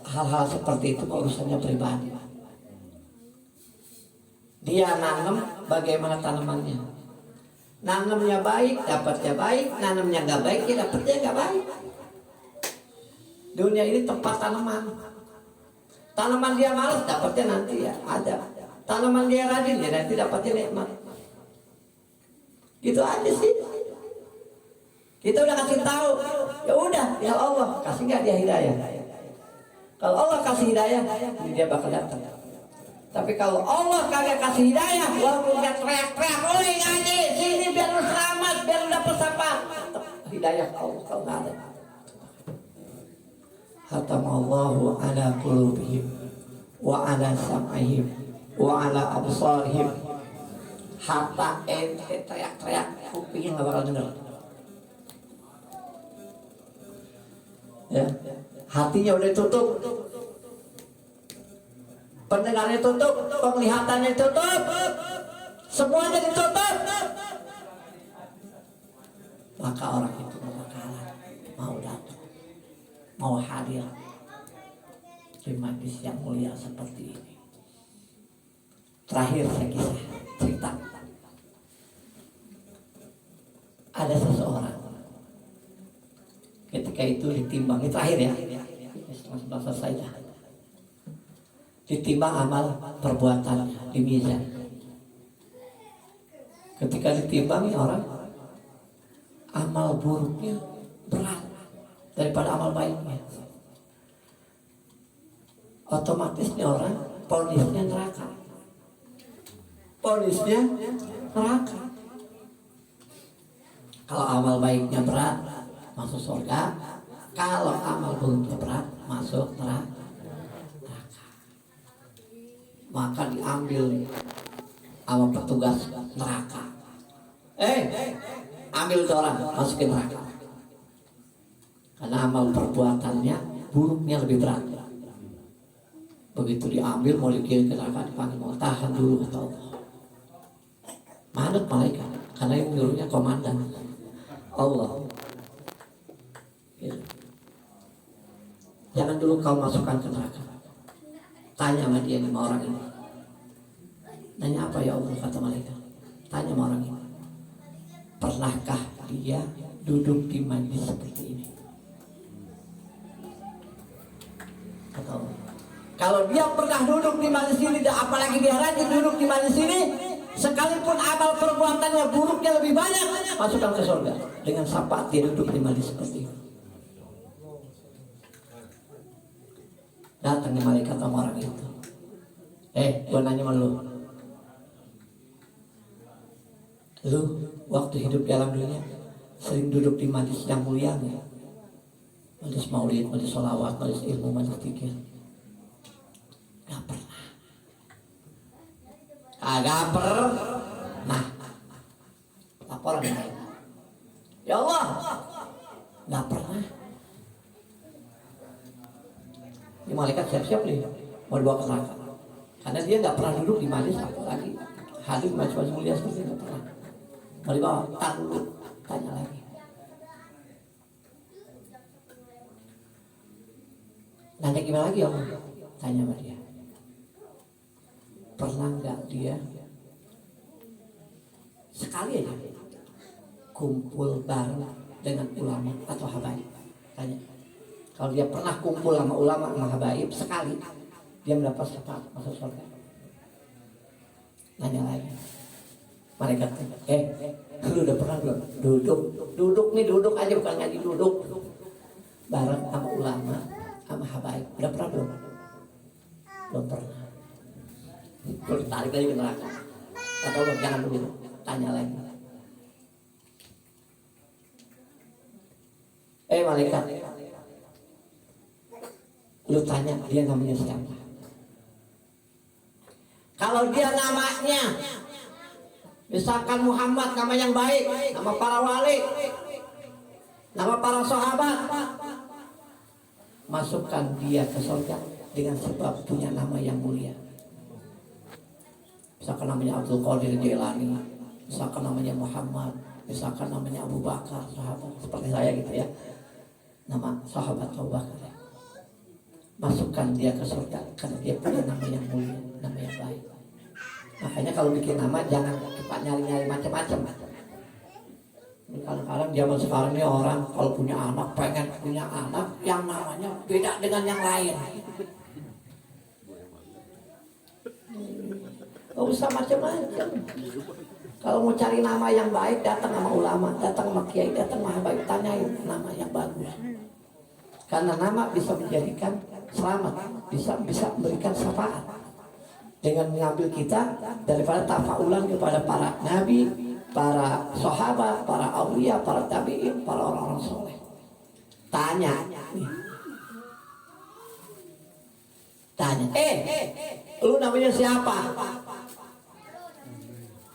hal-hal seperti itu urusannya pribadi. Dia nanam, bagaimana tanamannya? Nanamnya baik, dapatnya baik. Nanamnya nggak baik, ya dapatnya nggak baik. Dunia ini tempat tanaman. Tanaman dia malas, dapatnya nanti ya ada. Tanaman dia rajin, ya nanti dapatnya nikmat. Gitu aja sih. Kita udah kasih tahu, ya udah, ya Allah kasih nggak dia hidayah. Kalau Allah kasih hidayah, dia bakal datang. Tapi kalau Allah kagak kasih hidayah, walaupun dia teriak-teriak, "Oi ngaji sini biar lu selamat, biar lu dapet apa?" Hidayah Allah kalau nggak ada. Khatamallahu ala qulubihim wa ala sam'ihim wa ala absarihim. Hatta ente teriak-teriak, kupingnya nggak bakal denger. Ya, hatinya udah tutup, pendengarannya tutup, penglihatannya tutup, semuanya ditutup. Maka orang itu gak bakalan mau datang, mau hadir di majlis yang mulia seperti ini. Terakhir saya kisah cerita. Ada seseorang ketika itu ditimbang, ini terakhir ya, setelah selesai dah. Ditimbang amal perbuatan di mizan. Ketika ditimbang orang, amal buruknya berat daripada amal baiknya. Otomatis orang ponisnya neraka. Ponisnya neraka. Kalau amal baiknya berat, masuk surga. Kalau amal buruknya berat, masuk neraka. Maka diambil sama petugas neraka. Ambil itu orang, masukin neraka. Karena amal perbuatannya buruknya lebih berat. Begitu diambil mau dikirim ke neraka, dipanggil, mau tahan dulu kata Allah. Manut malaikat, karena yang menyuruhnya komandan Allah. Jangan dulu kau masukkan ke neraka. Tanya sama dia, sama orang ini. Nanya apa ya Allah, kata malaikat. Tanya sama orang ini. Pernahkah dia duduk di majlis seperti ini? Kata Allah. Kalau dia pernah duduk di majlis ini, apalagi dia rajin duduk di majlis ini, sekalipun amal perbuatannya buruknya lebih banyak, masukkan ke surga. Dengan syafaat dia duduk di majlis seperti ini. Datangnya malaikat sama orang itu. Gua nanya sama lu. Lu waktu hidup di alam dunia sering duduk di majlis yang mulia nggak? Majlis maulid, majlis sholawat, majlis ilmu, majlis zikir? Nggak pernah. Kagak pernah. Laporan mereka. Ya Allah, nggak pernah. Ini malaikat siap-siap nih mau dibawa ke neraka. Karena dia nggak pernah duduk di majlis, apalagi hadir di majlis mulia seperti itu, nggak pernah. Mau dibawa, tanya lagi. Nanya gimana lagi om? Tanya sama dia. Pernah nggak dia sekali aja kumpul bareng dengan ulama atau habaib? Tanya. Kalau dia pernah kumpul sama ulama sama habaib sekali, dia mendapat syafaat masuk surga. Nanya lagi. Malaikat, lu udah pernah belum duduk aja, bukan ngaji, duduk bareng sama ulama sama habaib, udah pernah belum? Belum pernah. Kalau ditarik lagi ke neraka. Atau jangan dulu, tanya lagi. Malaikat, lu tanya dia namanya siapa? Kalau dia namanya misalkan Muhammad, nama yang baik, nama para wali, nama para sahabat, masukkan dia ke surga dengan sebab punya nama yang mulia. Misalkan namanya Abdul Qadir Jailani, misalkan namanya Muhammad, misalkan namanya Abu Bakar, sahabat seperti saya gitu ya, nama sahabat Abu Bakar ya. Masukkan dia ke surga karena dia punya nama yang mulia, nama yang baik. Makanya kalau bikin nama jangan cepat nyari-nyari macam-macam. Kadang-kadang zaman sekarang ini orang kalau punya anak pengen punya anak yang namanya beda dengan yang lain. Gak usah macam-macam. Kalau mau cari nama yang baik, datang sama ulama, datang sama kiai, datang sama habaib, tanyain nama yang bagus. Karena nama bisa menjadikan selamat, bisa memberikan syafaat dengan mengambil kita daripada tafaulan kepada para nabi, para sahabat, para aulia, para tabi'in, para orang-orang soleh. Tanya, tanya, lu namanya siapa?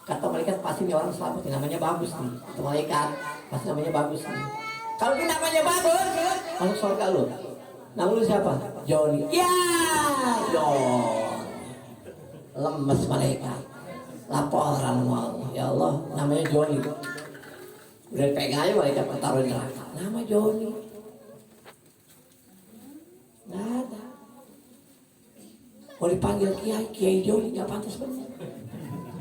Kata malaikat, pasti ini orang selamat, namanya bagus nih. Kata malaikat, pasti namanya bagus nih. Kalau ini namanya bagus, masuk surga lu. Nama lu siapa? Joni. Ya, Joni. Lemes malaikat. Laporan mau, ya Allah, namanya Joni. Udah pegang aja malaikat, taruh di neraka. Nama Joni. Nggak ada. Mau dipanggil Kiai Joni, nggak pantas bener.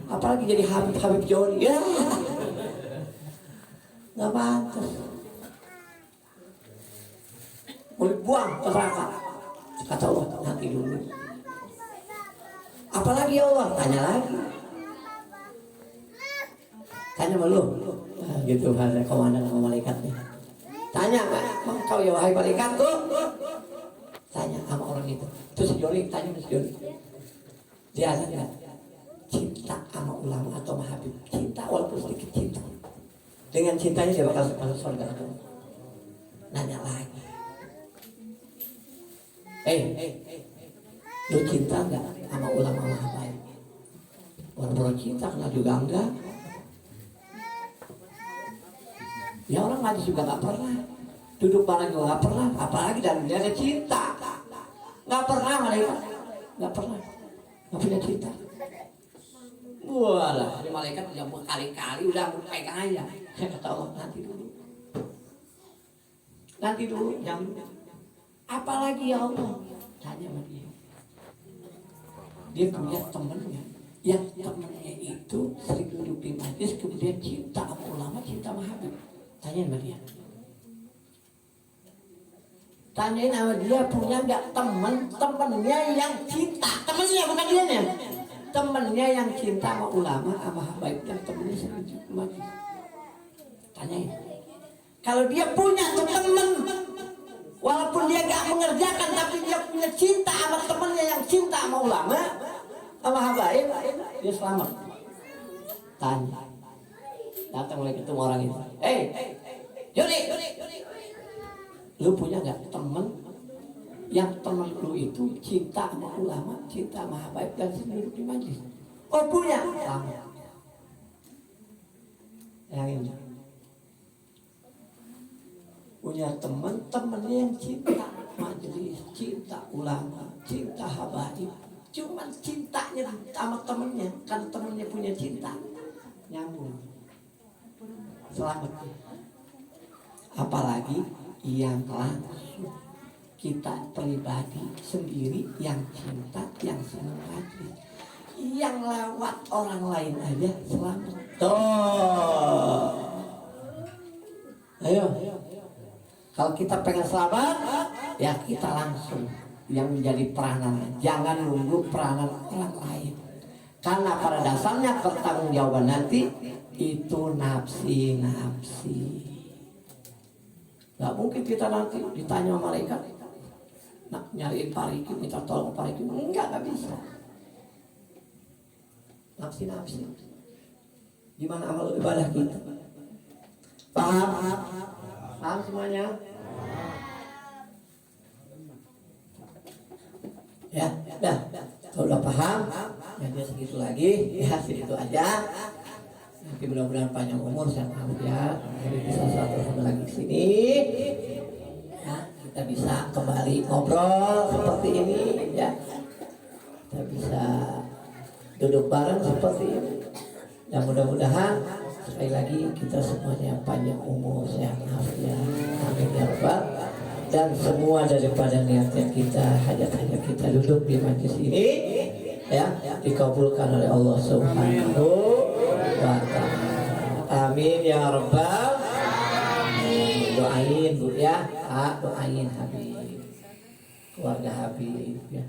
Apalagi jadi Habib Joni, ya nggak pantas. Mau dibuang ke neraka, kata Allah, nanti dulu. Apalagi ya Allah, tanya lagi. Tanya sama lu, nah, gitu ada komandan sama malaikatnya. Tanya, kau ya wahai malaikatku. Tanya sama orang itu. Terus si Joni tanya sama si Joni. Dia ada nggak cinta sama ulama atau sama Habib? Cinta walaupun sedikit cinta. Dengan cintanya dia bakal masuk surga. Nanya lagi. Lu cinta nggak sama ulama sama Habib? Orang-orang cinta kenal juga enggak. Ya orang ngaji juga nggak pernah, duduk bareng juga nggak pernah, apalagi dalam dunia ada cinta, nggak pernah malaikat, nggak pernah, nggak punya cinta. Walah, ini malaikat udah berkali-kali udah pegang aja. Saya kata Allah, nanti dulu, jam. Apalagi ya Allah, tanya sama dia. Dia punya temennya, yang temennya itu sering duduk di majlis, kemudian cinta sama ulama, cinta sama Habib. Tanyain sama dia. Tanyain sama dia punya nggak temennya yang cinta, temennya bukan dianya, temennya yang cinta sama ulama sama habaib, yang temennya sering majlis. Tanyain. Kalau dia punya tuh temen, walaupun dia nggak mengerjakan, tapi dia punya cinta sama temennya yang cinta sama ulama sama habaib, dia selamat. Tanya. Datang mulai ketemu orang itu. Yuni, lu punya nggak temen yang temen lu itu cinta sama ulama, cinta sama habaib dan duduk di majlis? Oh punya. Sama. Yang ini punya temennya yang cinta majelis, cinta ulama, cinta habaib. Cuman cintanya sama temennya, kan temennya punya cinta, nyambung, selamat. Apalagi yang langsung kita pribadi sendiri yang cinta, yang senang majlis, yang lewat orang lain aja selamat. Tuh, ayo. Kalau kita pengen selamat, ya kita langsung yang menjadi peranan. Jangan nunggu peranan orang lain. Karena pada dasarnya pertanggungjawaban nanti itu nafsi. Gak mungkin kita nanti ditanya sama malaikat, nak nyariin Pariki, minta tolong Pariki. Enggak bisa. Nafsi. Gimana amal ibadah kita? Paham semuanya? Ya, kalau udah paham, ya segitu lagi, ya segitu aja. Nanti mudah-mudahan panjang umur, sehat walafiat, jadi bisa satu sama lagi sini. Ya, kita bisa kembali ngobrol seperti ini, ya. Kita bisa duduk bareng seperti ini. Dan mudah-mudahan sekali lagi kita semuanya panjang umur, sehat walafiat, amin ya rabbal. Dan semua daripada niatnya kita, hajat-hajat kita duduk di majlis ini, ya, dikabulkan oleh Allah Subhanahu wa ta'ala. Amin ya rabbal. Doain Bu ya, doain Habib, keluarga Habib ya.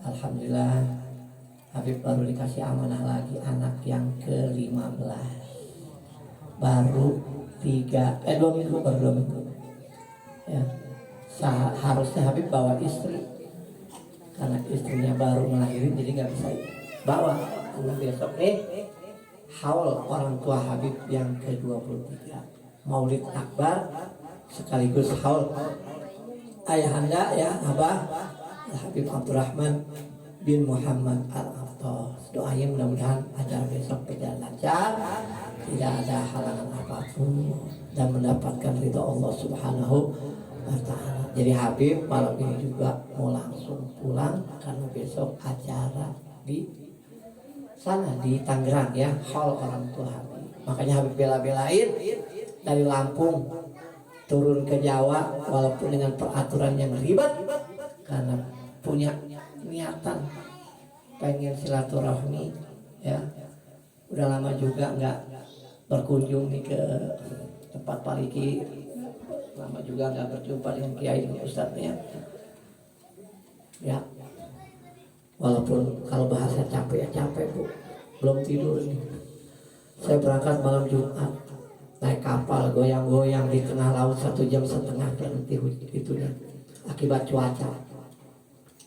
Alhamdulillah Habib baru dikasih amanah lagi anak yang ke-15. Baru 2 minggu, baru 2 minggu. Ya, harusnya Habib bawa istri, karena istrinya baru melahirin jadi nggak bisa bawa. Karena besok haul orang tua Habib yang ke-23, Maulid Akbar sekaligus haul ayahanda ya Abah Habib Abdurrahman bin Muhammad Al-Aftos. Doain mudah-mudahan acara besok berjalan lancar, tidak ada halangan apapun, dan mendapatkan ridho Allah Subhanahu wa ta'ala. Jadi Habib malam ini juga mau langsung pulang karena besok acara di sana di Tangerang ya, hall orang tua Habib. Makanya Habib bela-belain dari Lampung turun ke Jawa walaupun dengan peraturan yang ribet, karena punya niatan pengen silaturahmi ya. Udah lama juga nggak berkunjung nih ke tempat Pariki, lama juga nggak berjumpa dengan kiai dan ustadznya ya. Walaupun kalau bahasa capek ya capek Bu, belum tidur nih. Saya berangkat malam Jumat naik kapal goyang-goyang di tengah laut 1,5 jam berhenti itunya akibat cuaca.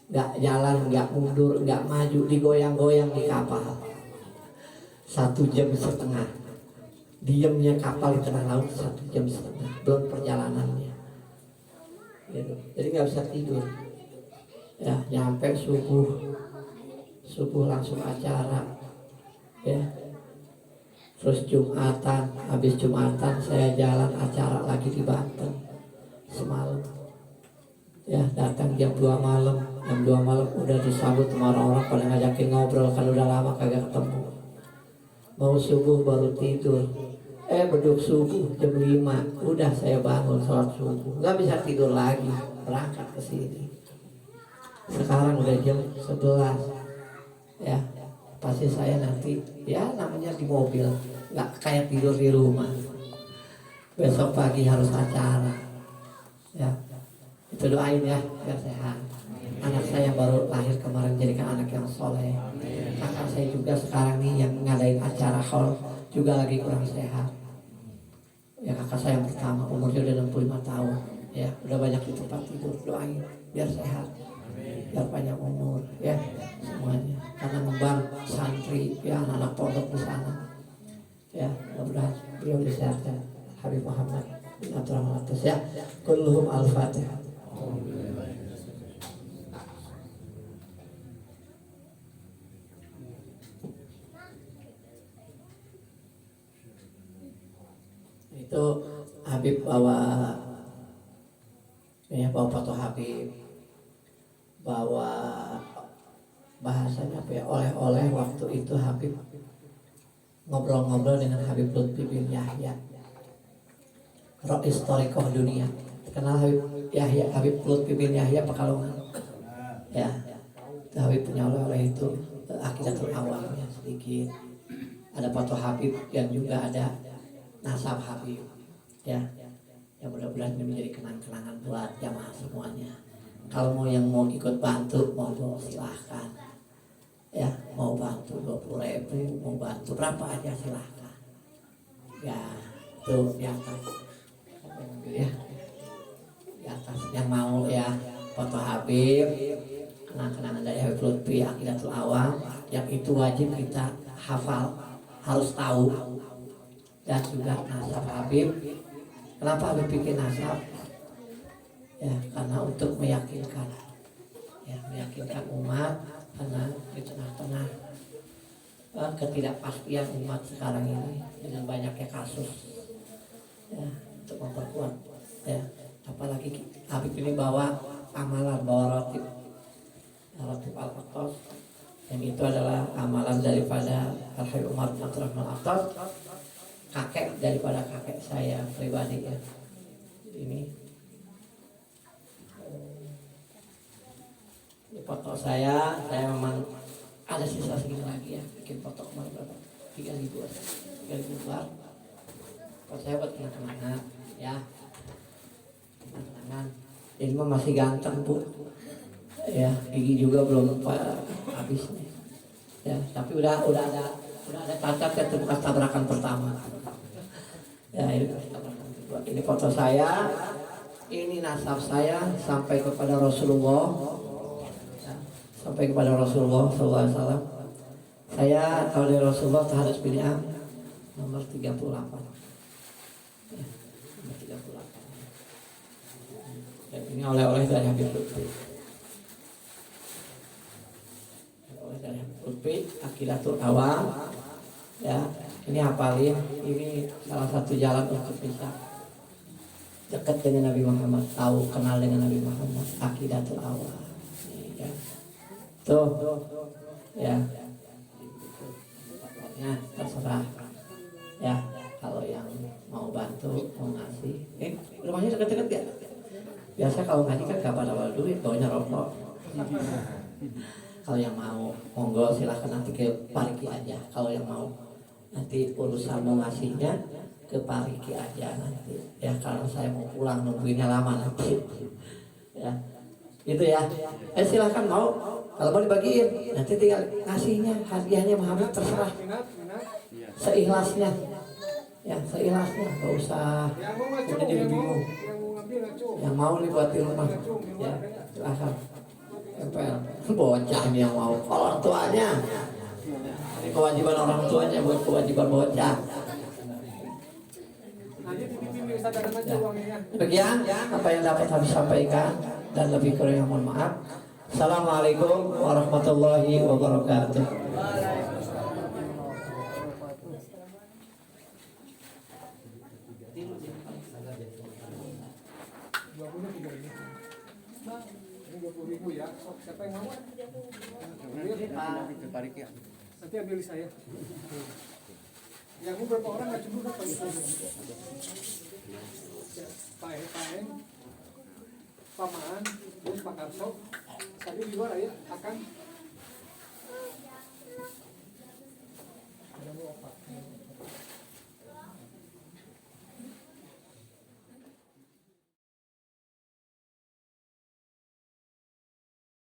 Nggak jalan, nggak mundur, nggak maju, digoyang-goyang di kapal 1,5 jam. Diamnya kapal di tengah laut 1,5 jam, belum perjalanannya gitu. Jadi nggak bisa tidur ya. Nyampe subuh langsung acara ya. Terus Jumatan, habis Jumatan saya jalan acara lagi di Banten semalam ya. Datang jam 2 malam, udah disambut sama orang-orang pada ngajakin ngobrol, kan udah lama kagak ketemu. Mau subuh baru tidur, beduk subuh jam 5 udah saya bangun sholat subuh, nggak bisa tidur lagi, berangkat ke sini. Sekarang udah jam 11 ya. Pasti saya nanti ya namanya di mobil, nggak kayak tidur di rumah. Besok pagi harus acara ya. Itu doain ya biar sehat. Anak saya yang baru lahir kemarin jadikan anak yang soleh. Kakak saya juga sekarang nih yang ngadain acara haul juga lagi kurang sehat ya. Kakak saya yang pertama umurnya udah 65 tahun ya, udah banyak di tempat tidur. Doain biar sehat, biar panjang umur ya semuanya, karena memban santri ya, anak-anak pondok di sana ya. Mudah-mudahan beliau disehatkan. Habib Muhammad Silaturahmi atas ya. Kulluhum al-Fatihah. Itu Habib bawa foto Habib, bawa bahasanya apa ya, oleh-oleh. Waktu itu Habib ngobrol-ngobrol dengan Habib Lutfi bin Yahya, roh historikoh dunia. Kenal Habib Yahya, Habib Lutfi bin Yahya Pekalongan ya. Itu Habib punya oleh-oleh itu, Aqidatul Awamnya sedikit, ada foto Habib dan juga ada nasab Habib ya. Ya mudah-mudahan ini menjadi kenang-kenangan buat jamaah semuanya. Kalau mau ikut bantu, monggo silahkan ya. Mau bantu 20.000, mau bantu berapa aja silahkan ya. Tuh di atas ya, di atas yang mau ya, foto Habib, kenang-kenangan dari Habib Lutfi Aqidatul Awam, yang itu wajib kita hafal, harus tahu. Dan juga nasab Habib. Kenapa Habib bikin nasab? Ya karena untuk meyakinkan umat, karena di tengah-tengah ketidakpastian umat sekarang ini dengan banyaknya kasus ya, untuk memperkuat ya. Apalagi Habib ini bawa amalan, bawa rotib Al-Qur'an, yang itu adalah amalan daripada Al-Habib Umar bin Abdurrahman Al-Attas, kakek daripada kakek saya pribadi ya. Ini foto saya memang ada sisa segini lagi ya, bikin foto kemarin berapa? 3.000 buat foto saya buat kenang-kenangan ya, kenang-kenangan. Ini mah masih ganteng bu ya, gigi juga belum habis nih ya, tapi udah ada cacat ya, itu bekas tabrakan pertama ya. Ini bekas tabrakan kedua. Ini foto saya, ini nasab saya sampai kepada Rasulullah ya, sampai kepada Rasulullah SAW. Saya tahu dari Rasulullah harus pilih nomor 38 ya, nomor 38. Dan ini oleh-oleh dari Habib Lutfi, dari Lutfi Aqidatul Awam ya. Ini hafalin, ini salah satu jalan untuk bisa dekat dengan Nabi Muhammad, tahu kenal dengan Nabi Muhammad, Aqidatul Awam ya. Tuh ya, pokoknya terserah ya. Kalau yang mau bantu, mau ngasih, rumahnya deket-deket ya. Biasa kalau ngaji kan gak pada duit, bawanya rokok. Kalau yang mau, monggo silahkan nanti ke Pariki aja. Kalau yang mau nanti urusan mau ngasihnya ke Pariki aja nanti ya, karena saya mau pulang, nungguinnya lama nanti ya. Gitu ya. Silahkan mau, kalau mau dibagiin nanti tinggal ngasihnya, hadiahnya Muhammad terserah, seikhlasnya ya, seikhlasnya, gak usah udah jadi bingung. Yang mau nih buat di rumah ya silahkan. Bocah ini yang mau, orang tuanya. Ini kewajiban orang tuanya, bukan kewajiban bocah. Demikian apa yang dapat kami sampaikan, dan lebih kurang yang mohon maaf. Assalamualaikum warahmatullahi wabarakatuh. Ya, siapa yang mau? Nanti ambil saya. Yang berapa orang nggak cukup dapat? Pak Eng, Pamaan, terus Pak Karso, tadi di luar ya akan